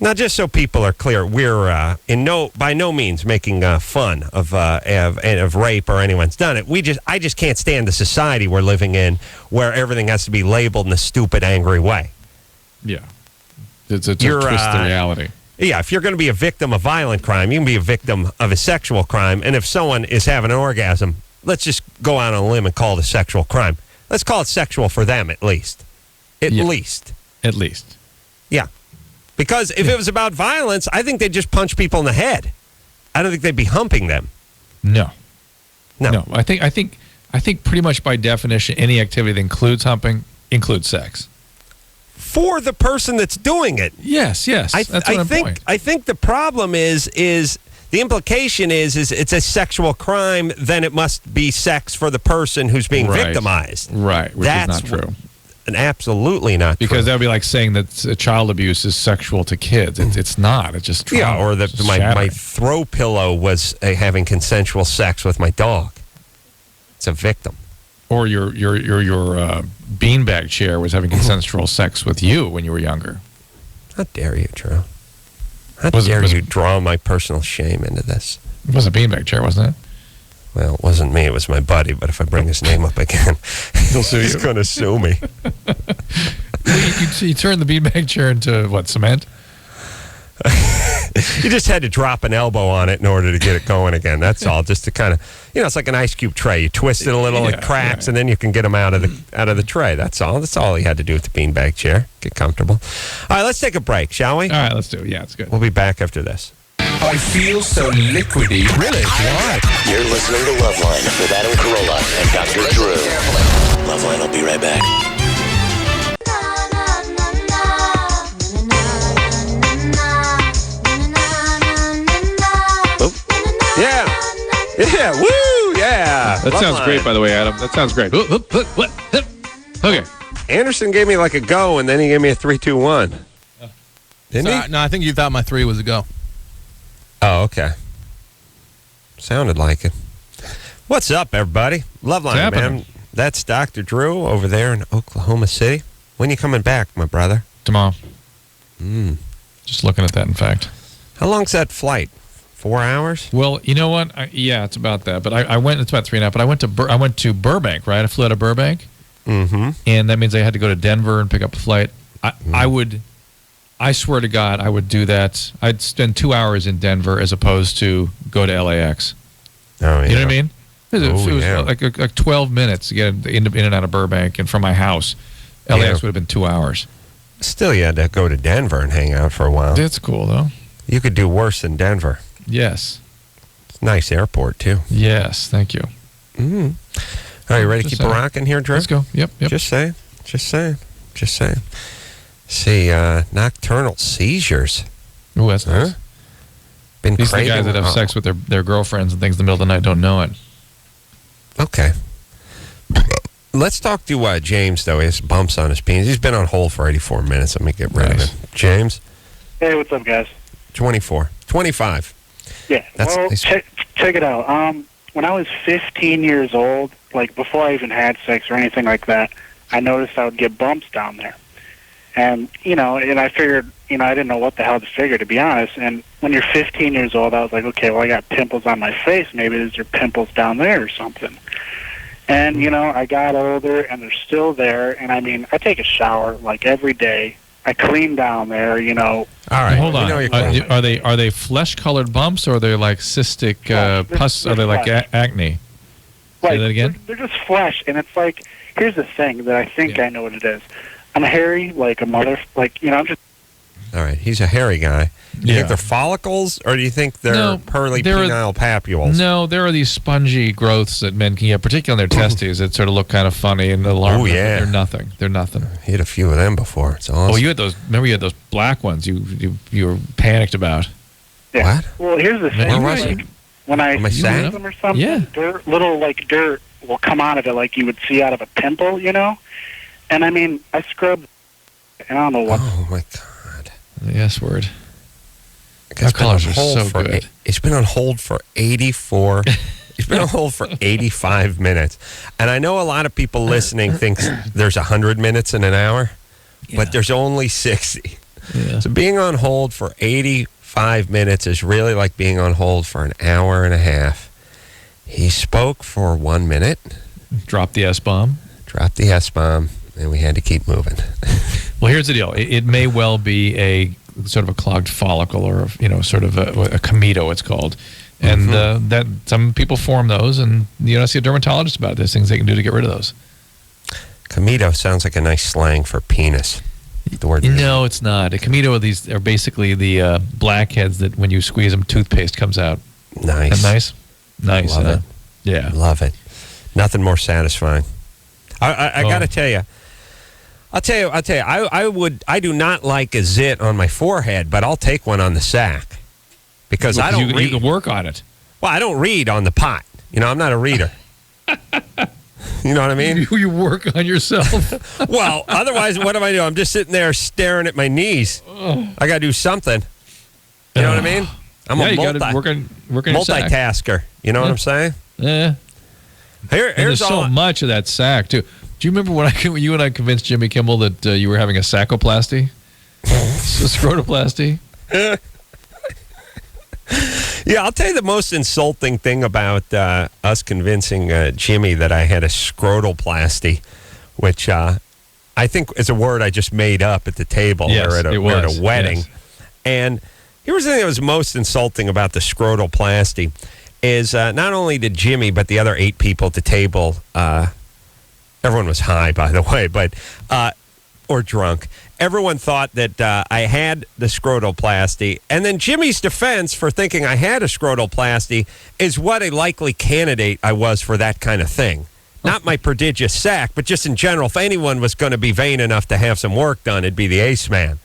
Now, just so people are clear, we're by no means making fun of rape or anyone's done it. I just can't stand the society we're living in where everything has to be labeled in a stupid, angry way. Yeah. It's a twist of reality. Yeah, if you're going to be a victim of violent crime, you can be a victim of a sexual crime. And if someone is having an orgasm, let's just go out on a limb and call it a sexual crime. Let's call it sexual for them, at least. At least. Yeah. Because if it was about violence, I think they'd just punch people in the head. I don't think they'd be humping them. No. I think pretty much by definition, any activity that includes humping includes sex. For the person that's doing it. Yes. That's what I'm saying. I think the problem is the implication is it's a sexual crime, then it must be sex for the person who's being victimized. Right, which is not true. Absolutely not because that would be like saying that child abuse is sexual to kids. It's not. It's just trauma. Yeah, or that my throw pillow was having consensual sex with my dog. It's a victim. Or your beanbag chair was having consensual sex with you when you were younger. How dare you, Drew? How dare you draw my personal shame into this? It was a beanbag chair, wasn't it? Well, it wasn't me. It was my buddy. But if I bring his name up again, he'll sue you. He's going to sue me. You turned the beanbag chair into, what, cement? You just had to drop an elbow on it in order to get it going again. That's all. Just to kind of, it's like an ice cube tray. You twist it a little, it cracks, and then you can get them out of the tray. That's all. That's all he had to do with the beanbag chair. Get comfortable. All right, let's take a break, shall we? All right, let's do it. Yeah, it's good. We'll be back after this. I feel so liquidy. Really? Why? You're listening to LoveLine with Adam Carolla and Dr. Drew. LoveLine will be right back. Yeah, woo, yeah. That sounds great, by the way, Adam. That sounds great. Okay. Anderson gave me like a go, and then he gave me a 3, 2, 1. Didn't he? No, I think you thought my 3 was a go. Oh, okay. Sounded like it. What's up, everybody? LoveLine, man. That's Dr. Drew over there in Oklahoma City. When you coming back, my brother? Tomorrow. Just looking at that, in fact. How long's that flight? 4 hours? Well, you know what? It's about that. But I went. It's about 3.5. But I went to Burbank, right? I flew out of Burbank, and that means I had to go to Denver and pick up a flight. I swear to God, I would do that. I'd spend 2 hours in Denver as opposed to go to LAX. Oh, yeah. You know what I mean? It was like 12 minutes to get in and out of Burbank, and from my house, LAX would have been 2 hours. Still, you had to go to Denver and hang out for a while. That's cool, though. You could do worse than Denver. Yes. It's a nice airport, too. Yes, thank you. Are you ready to keep it rocking here, Drew? Let's go. Yep. Just saying. See, nocturnal seizures. Oh, that's nice. These are the guys that have sex with their girlfriends and things in the middle of the night don't know it. Okay. Let's talk to James, though. He has bumps on his penis. He's been on hold for 84 minutes. Let me get rid of him. James? Hey, what's up, guys? 24. 25. Yeah. Check it out. When I was 15 years old, like before I even had sex or anything like that, I noticed I would get bumps down there. And, and I figured, I didn't know what the hell to figure, to be honest. And when you're 15 years old, I was like, okay, well, I got pimples on my face. Maybe there's pimples down there or something. And, I got older, and they're still there. And, I take a shower, like, every day. I clean down there, All right. Hold on. Are they flesh-colored bumps, or are they like cystic pus? Are they like acne? Say that again? They're just flesh, and it's like, here's the thing that I think I know what it is. I'm hairy like a mother, I'm just... All right, he's a hairy guy. Do you think they're follicles, or do you think they're pearly penile papules? No, there are these spongy growths that men can get, particularly on their testes, that sort of look kind of funny and alarming. Oh, yeah. They're nothing. They're nothing. He had a few of them before. It's awesome. Oh, you had those. Remember, you had those black ones. You were panicked about. Yeah. What? Well, here's the thing. Like, when I use them or something, little dirt will come out of it, like you would see out of a pimple, And I mean, I scrubbed, and I don't know what. Oh my God! The S word. Our colors are so good. It's been on hold for 84. It's been on hold for 85 minutes, and I know a lot of people listening think there's 100 minutes in an hour, but there's only 60. Yeah. So being on hold for 85 minutes is really like being on hold for an hour and a half. He spoke for 1 minute. Dropped the S-bomb. Dropped the S-bomb, and we had to keep moving. Well, here's the deal. It may well be a sort of a clogged follicle, or sort of a comedo, it's called, and that some people form those, and you don't see a dermatologist about it. There's things they can do to get rid of those. Comedo sounds like a nice slang for penis. The word. No, it's not. A comedo are basically the blackheads that when you squeeze them, toothpaste comes out. Nice. Isn't that nice. Nice. Love it. Yeah. Love it. Nothing more satisfying. I got to tell you. I'll tell you. I do not like a zit on my forehead, but I'll take one on the sack because I don't read. You can work on it. Well, I don't read on the pot. I'm not a reader. You know what I mean? You work on yourself. Well, otherwise, what am I doing? I'm just sitting there staring at my knees. I got to do something. You know what I mean? I'm a multitasker. You know what I'm saying? Yeah. There's so much of that sack, too. Do you remember when you and I convinced Jimmy Kimmel that you were having a saccoplasty? A scrotoplasty? Yeah, I'll tell you the most insulting thing about us convincing Jimmy that I had a scrotoplasty, which I think is a word I just made up at the table or at a wedding. Yes. And here was the thing that was most insulting about the scrotoplasty is not only did Jimmy, but the other 8 people at the table, everyone was high, by the way, but or drunk. Everyone thought that I had the scrotoplasty. And then Jimmy's defense for thinking I had a scrotoplasty is what a likely candidate I was for that kind of thing. Not my prodigious sack, but just in general, if anyone was going to be vain enough to have some work done, it'd be the ace man.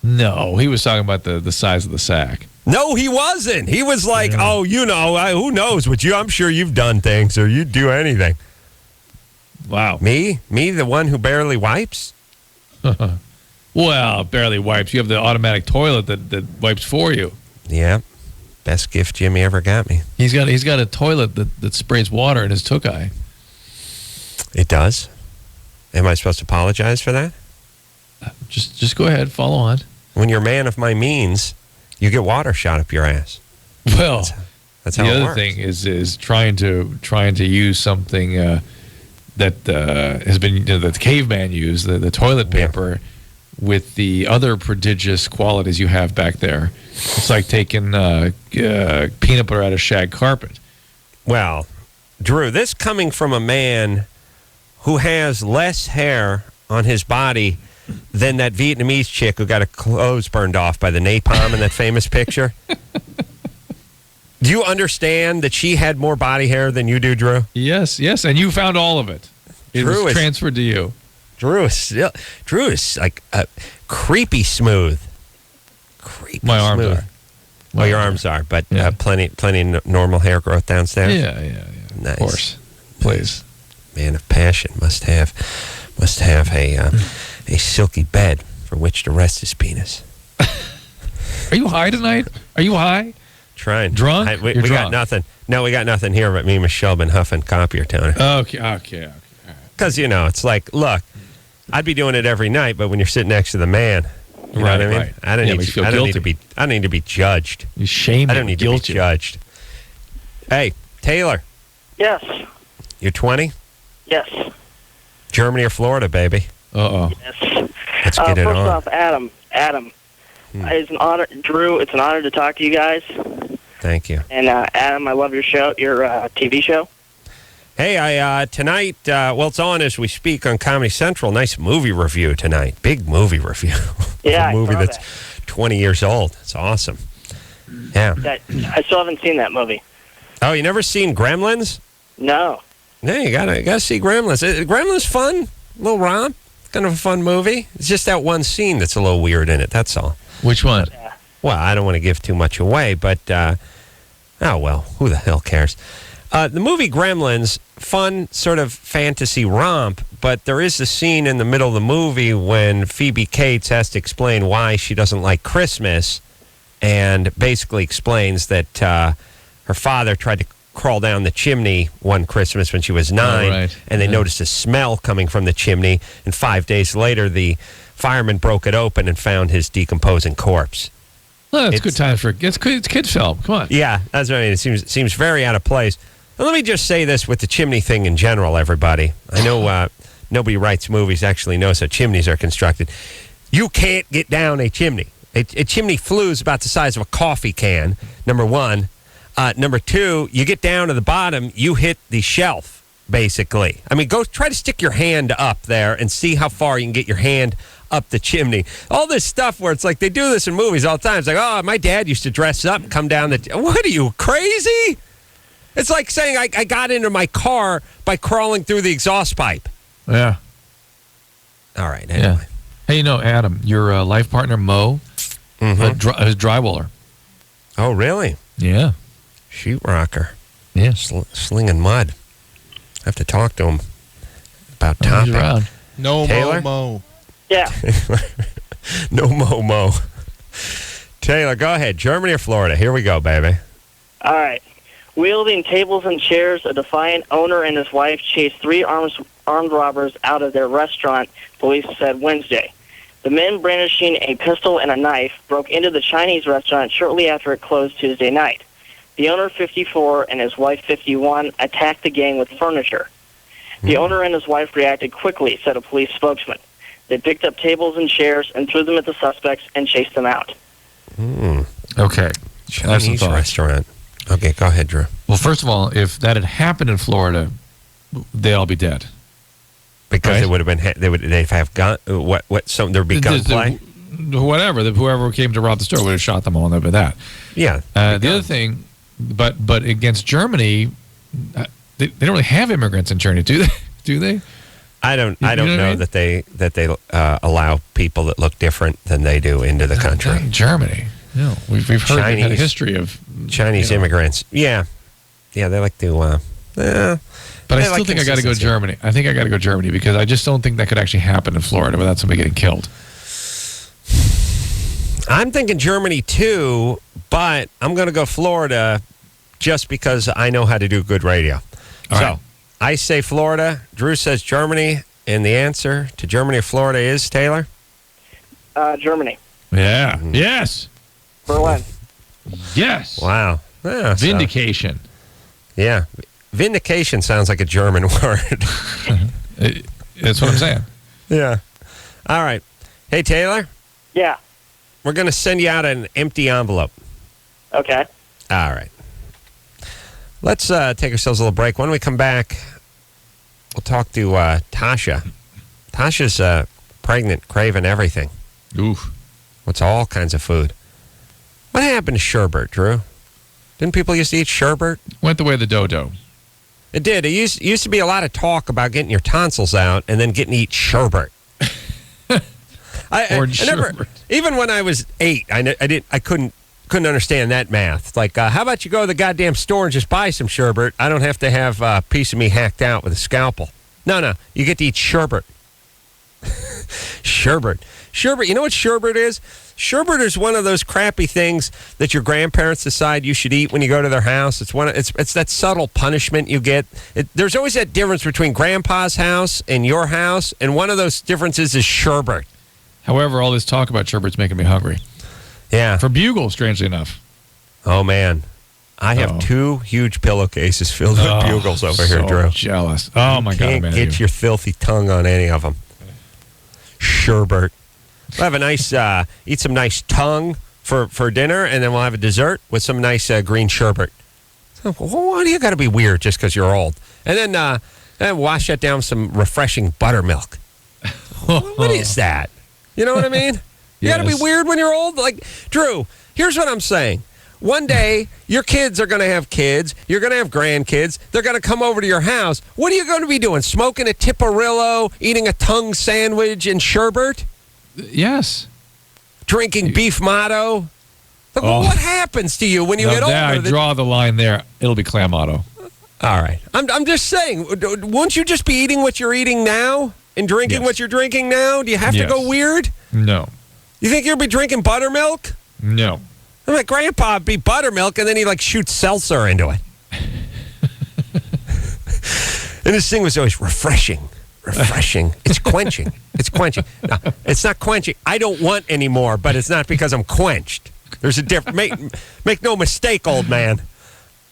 No, he was talking about the size of the sack. No, he wasn't. He was like, who knows what I'm sure you've done things or you'd do anything. Wow. Me, the one who barely wipes? Well, barely wipes. You have the automatic toilet that wipes for you. Yeah. Best gift Jimmy ever got me. He's got a toilet that sprays water in his took-eye. It does? Am I supposed to apologize for that? Just go ahead. Follow on. When you're a man of my means, you get water shot up your ass. Well, that's how it works. The other thing is trying to use something that has been that the caveman used, the toilet paper, with the other prodigious qualities you have back there. It's like taking peanut butter out of shag carpet. Well, Drew, this coming from a man who has less hair on his body than that Vietnamese chick who got her clothes burned off by the napalm in that famous picture. Do you understand that she had more body hair than you do, Drew? Yes, and you found all of it. It was transferred to you. Drew is like creepy smooth. My arms are. Well, your arms are, but plenty normal hair growth downstairs. Yeah. Nice. Of course. Please. Man of passion must have a silky bed for which to rest his penis. Are you high tonight? Are you high? Trying. Drunk? We got nothing. No, we got nothing here but me and Michelle been huffing copier toner. Okay. Because, it's like, look, I'd be doing it every night, but when you're sitting next to the man, you know what I mean? Right. I don't need to be judged. You shame me. I don't need to be judged. Hey, Taylor. Yes. You're 20? Yes. Germany or Florida, baby? Uh-oh. Yes. Let's get it on. First off, Adam. It's an honor. Drew, it's an honor to talk to you guys. Thank you. And Adam, I love your show, your TV show. Hey, tonight, it's on as we speak on Comedy Central. Nice movie review tonight. Big movie review. Yeah, a movie that's 20 years old. It's awesome. Yeah. I still haven't seen that movie. Oh, you never seen Gremlins? No. Yeah, you gotta see Gremlins. Gremlins fun, a little romp, kind of a fun movie. It's just that one scene that's a little weird in it. That's all. Which one? Well, I don't want to give too much away, but oh well, who the hell cares? The movie Gremlins, fun sort of fantasy romp, but there is a scene in the middle of the movie when Phoebe Cates has to explain why she doesn't like Christmas, and basically explains that her father tried to crawl down the chimney one Christmas when she was 9, and they noticed a smell coming from the chimney, and 5 days later the fireman broke it open and found his decomposing corpse. Well, it's good time for it's kids film. Come on. Yeah, that's what I mean. It seems very out of place. And let me just say this with the chimney thing in general, everybody. I know nobody writes movies actually knows how chimneys are constructed. You can't get down a chimney. A chimney flue is about the size of a coffee can, number one. Number two, you get down to the bottom, you hit the shelf, basically. I mean, go try to stick your hand up there and see how far you can get your hand up the chimney. All this stuff where it's like they do this in movies all the time. It's like, oh, my dad used to dress up and come down the... What are you, crazy? It's like saying I got into my car by crawling through the exhaust pipe. Yeah. All right, anyway. Yeah. Hey, Adam, your life partner, Mo, is drywaller. Oh, really? Yeah. Sheet rocker. Yeah. Slinging mud. I have to talk to him about topic. Around. No Taylor? Mo. Yeah. No Mo. Taylor, go ahead. Germany or Florida? Here we go, baby. All right. Wielding tables and chairs, a defiant owner and his wife chased 3 armed robbers out of their restaurant, police said Wednesday. The men, brandishing a pistol and a knife, broke into the Chinese restaurant shortly after it closed Tuesday night. The owner, 54, and his wife, 51, attacked the gang with furniture. The owner and his wife reacted quickly, said a police spokesman. They picked up tables and chairs and threw them at the suspects and chased them out. Okay. Chinese restaurant. Okay, go ahead, Drew. Well, first of all, if that had happened in Florida, they'd all be dead. Because they would have been, they'd have gun. There'd be gunplay. Whatever. Whoever came to rob the store would have shot them all over that. Yeah. The other thing, but against Germany, they don't really have immigrants in Germany, do they? Do they? I don't know that they allow people that look different than they do into the country. Not in Germany. No, we've heard Chinese, a history of Chinese immigrants. Yeah, they like to. But I still think I got to go Germany. I think I got to go Germany because I just don't think that could actually happen in Florida without somebody getting killed. I'm thinking Germany too, but I'm going to go Florida just because I know how to do good radio. So I say Florida. Drew says Germany, and the answer to Germany or Florida is, Taylor? Germany. Yeah. Yes. Berlin. Yes. Wow. Yeah, Vindication. Yeah. Vindication sounds like a German word. That's what I'm saying. Yeah. All right. Hey, Taylor? Yeah. We're going to send you out an empty envelope. Okay. All right. Let's take ourselves a little break. When we come back, we'll talk to Tasha. Tasha's pregnant, craving everything. Oof. What's all kinds of food. What happened to sherbet, Drew? Didn't people used to eat sherbet? Went the way of the dodo. It did. It used to be a lot of talk about getting your tonsils out and then getting to eat sherbet. I never, even when I was 8, I couldn't understand that math. Like, how about you go to the goddamn store and just buy some sherbet? I don't have to have a piece of me hacked out with a scalpel. No, you get to eat sherbet. Sherbet. You know what sherbet is? Sherbet is one of those crappy things that your grandparents decide you should eat when you go to their house. It's that subtle punishment you get. There's always that difference between Grandpa's house and your house, and one of those differences is sherbet. However, all this talk about sherbet's making me hungry. Yeah. For Bugle, strangely enough. Oh, man. I have 2 huge pillowcases filled with Bugles over here, Drew. Jealous. Oh, my God, man. Get your filthy tongue on any of them. Sherbet. We'll have a nice, eat some nice tongue for dinner, and then we'll have a dessert with some nice green sherbet. So, why do you got to be weird just because you're old? And then wash that down with some refreshing buttermilk. What is that? You know what I mean? You got to be weird when you're old? Like, Drew, here's what I'm saying. One day, your kids are going to have kids. You're going to have grandkids. They're going to come over to your house. What are you going to be doing? Smoking a Tiparillo, eating a tongue sandwich and sherbet? Yes. Drinking beef motto? Look, what happens to you when you get older? I draw the line there. It'll be Clamato. All right. I'm just saying, won't you just be eating what you're eating now and drinking what you're drinking now? Do you have to go weird? No. You think you'll be drinking buttermilk? No. I'm like, Grandpa would be buttermilk, and then he, like, shoots seltzer into it. And this thing was always refreshing. It's quenching. It's quenching. No, it's not quenching. I don't want any more, but it's not because I'm quenched. There's a difference. Make no mistake, old man.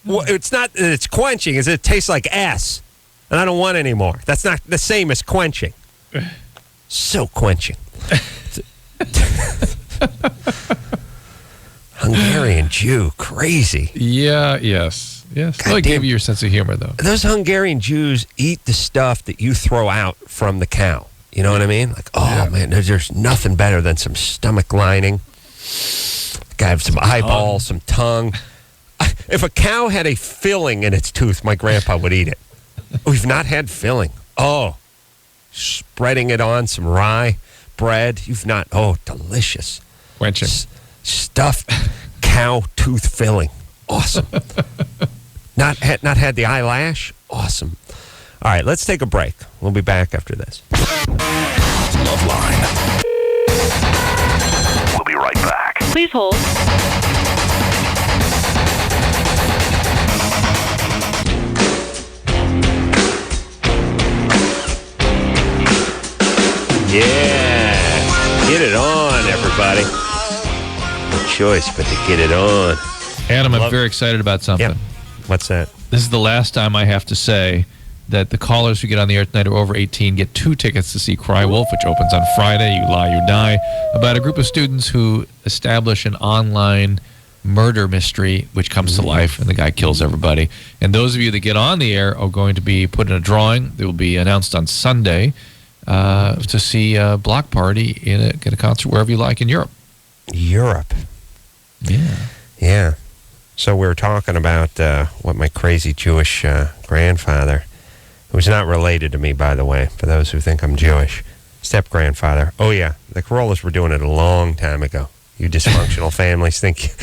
It's not that it's quenching. It's it tastes like ass, and I don't want any more. That's not the same as quenching. So quenching. Hungarian Jew, crazy. Yeah, yes. Well, I gave you your sense of humor, though. Those Hungarian Jews eat the stuff that you throw out from the cow. You know what I mean? Like, man, there's nothing better than some stomach lining. Gotta have some eyeballs, some tongue. If a cow had a filling in its tooth, my grandpa would eat it. We've not had filling. Oh, spreading it on some rye bread. You've not. Oh, delicious. Quenching. Stuffed cow tooth filling. Awesome. Not had the eyelash. Awesome. All right, let's take a break. We'll be back after this. LoveLine. We'll be right back. Please hold. Yeah. Get it on, everybody. No choice but to get it on. Adam, I'm very excited about something. Yeah. What's that? This is the last time I have to say that the callers who get on the air tonight are over 18 get 2 tickets to see Cry Wolf, which opens on Friday. You Lie, You Die. About a group of students who establish an online murder mystery which comes to life, and the guy kills everybody. And those of you that get on the air are going to be put in a drawing that will be announced on Sunday to see Block Party at a concert wherever you like in Europe. Europe. Yeah. So we were talking about what my crazy Jewish grandfather, who's not related to me, by the way, for those who think I'm Jewish, step-grandfather. Oh, yeah, the Corollas were doing it a long time ago. You dysfunctional families think,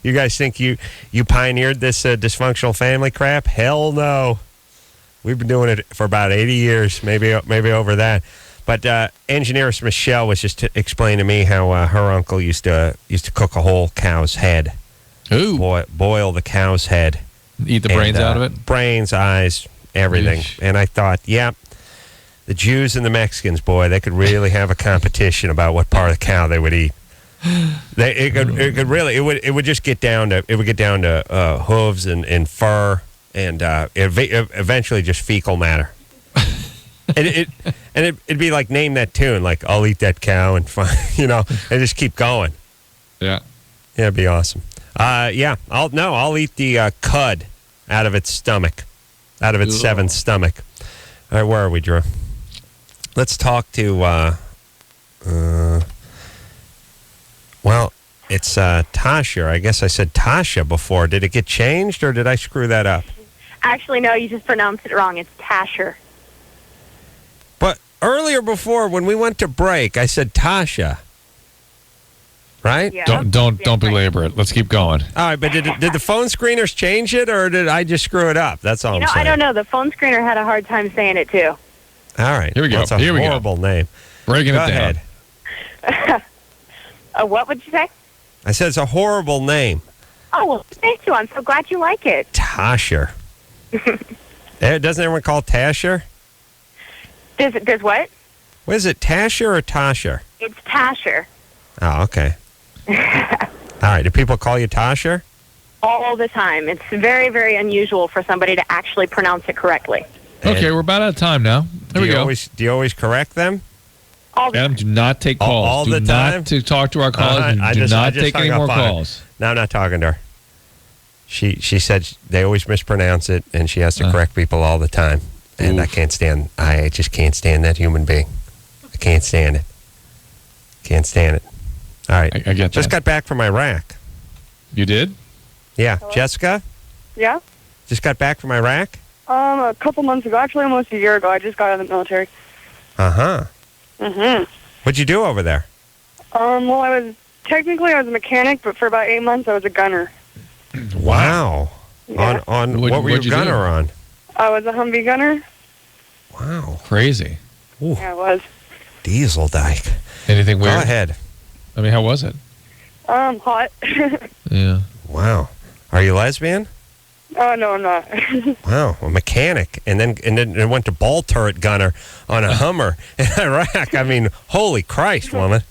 you guys think you pioneered this dysfunctional family crap? Hell no. We've been doing it for about 80 years, maybe over that. But engineeress Michelle was just explaining to me how her uncle used to cook a whole cow's head. Ooh. Boil the cow's head. Eat the brains out of it? Brains, eyes, everything. Eesh. And I thought, the Jews and the Mexicans, boy, they could really have a competition about what part of the cow they would eat. It would just get down to hooves and fur and eventually just fecal matter. And it'd be like, name that tune, like, I'll eat that cow and and just keep going. Yeah. Yeah, it'd be awesome. I'll eat the cud out of its stomach, out of its seventh stomach. All right, where are we, Drew? Let's talk to, it's Tasha. I guess I said Tasha before. Did it get changed, or did I screw that up? Actually, no, you just pronounced it wrong. It's Tasher. But earlier before, when we went to break, I said Tasha. Right? Yeah. Don't belabor it. Let's keep going. All right, but did the phone screeners change it, or did I just screw it up? That's all I'm saying. I don't know. The phone screener had a hard time saying it, too. All right. Here we go. That's a horrible name. Breaking it down. Ahead. What would you say? I said it's a horrible name. Oh, well, thank you. I'm so glad you like it. Tasher. Doesn't everyone call it Tasher? Does what? What is it, Tasher or Tasher? It's Tasher. Oh, okay. All right. Do people call you Tasher? All the time. It's very, very unusual for somebody to actually pronounce it correctly. Okay, we're about out of time now. There we go. Do you always correct them? Adam, do not take calls. All the time? time? Not to talk to our callers. Do not take any more calls. No, I'm not talking to her. She said they always mispronounce it, and she has to correct people all the time. And I just can't stand that human being. I can't stand it. Can't stand it. All right. I get Just that. got back from Iraq. You did? Yeah. Jessica? Yeah? Just got back from Iraq? A couple months ago, actually almost a year ago. I just got out of the military. Uh-huh. Mm-hmm. What'd you do over there? Well, I was a mechanic, but for about 8 months, I was a gunner. Wow. Yeah. On what were you gunner on? I was a Humvee gunner. Wow. Crazy. Ooh. Yeah, I was. Diesel dyke. Anything weird? Go ahead. I mean, how was it? Hot. Yeah. Wow. Are you lesbian? Oh, no, I'm not. Wow, a mechanic, and then went to ball turret gunner on a Hummer in Iraq. I mean, holy Christ, woman!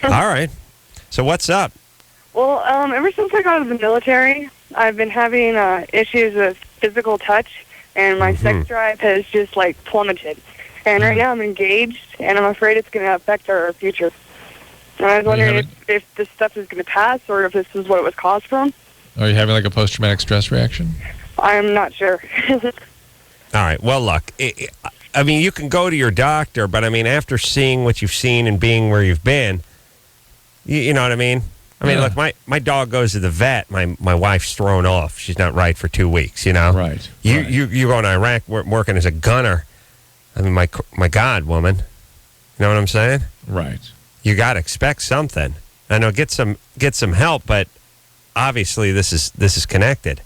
All right, so what's up? Well, ever since I got out of the military, I've been having issues with physical touch, and my sex drive has just like plummeted. And right now I'm engaged, and I'm afraid it's going to affect our future. And I was wondering if this stuff is going to pass, or if this is what it was caused from. Are you having like a post-traumatic stress reaction? I'm not sure. All right. Well, look, I mean, you can go to your doctor, but I mean, after seeing what you've seen and being where you've been, you know what I mean? I mean, look, my dog goes to the vet. My wife's thrown off. She's not right for 2 weeks, you know? Right. You go to Iraq working as a gunner. I mean, my God, woman. You know what I'm saying? Right. You got to expect something. I know, get some help, but obviously this is connected.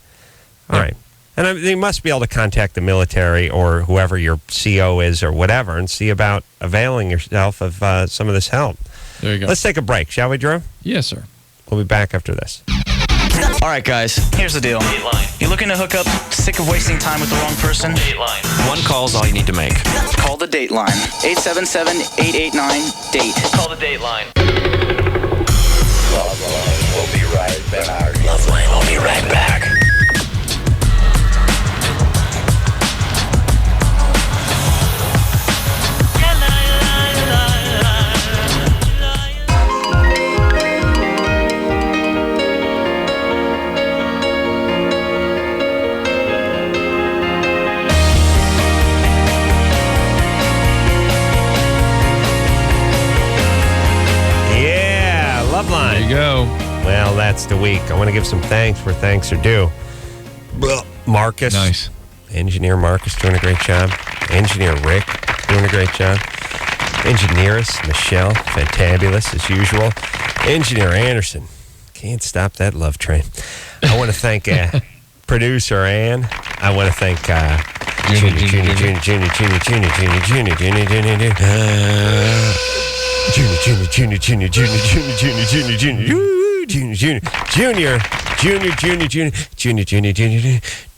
All right. And they must be able to contact the military or whoever your CO is or whatever and see about availing yourself of some of this help. There you go. Let's take a break, shall we, Drew? Yes, sir. We'll be back after this. All right, guys, here's the deal. Dateline. You looking to hook up, sick of wasting time with the wrong person? Dateline. One call's all you need to make. Call the Dateline. 877-889-DATE. Call the Dateline. LoveLine will be right back. LoveLine will be right back. LoveLine. There you go. Well, that's the week. I want to give some thanks where thanks are due. Marcus. Nice. Engineer Marcus doing a great job. Engineer Rick doing a great job. Engineeress Michelle, fantabulous as usual. Engineer Anderson. Can't stop that love train. I want to thank producer Ann. I want to thank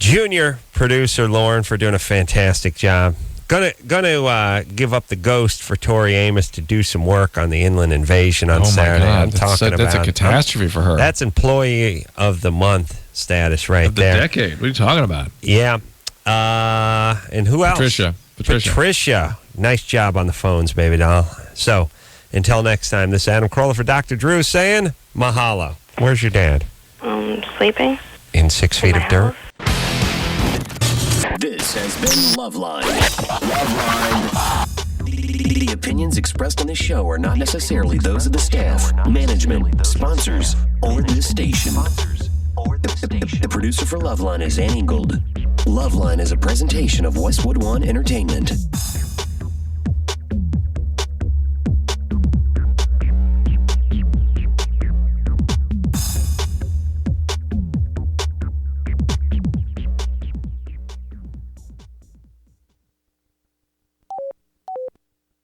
Junior producer Lauren for doing a fantastic job. Gonna give up the ghost for Tori Amos to do some work on the inland invasion on Saturday. God. I'm talking about that's a catastrophe for her. That's employee of the month status right of the there. decade. What are you talking about? Yeah. And who else? Patricia. Nice job on the phones, baby doll. So, until next time, this is Adam Carolla for Dr. Drew saying mahalo. Where's your dad? Sleeping. In 6 feet of dirt? This has been LoveLine. The opinions expressed on this show are not necessarily those of the staff, management, sponsors, or this station. The producer for LoveLine is Ann Ingold. LoveLine is a presentation of Westwood One Entertainment.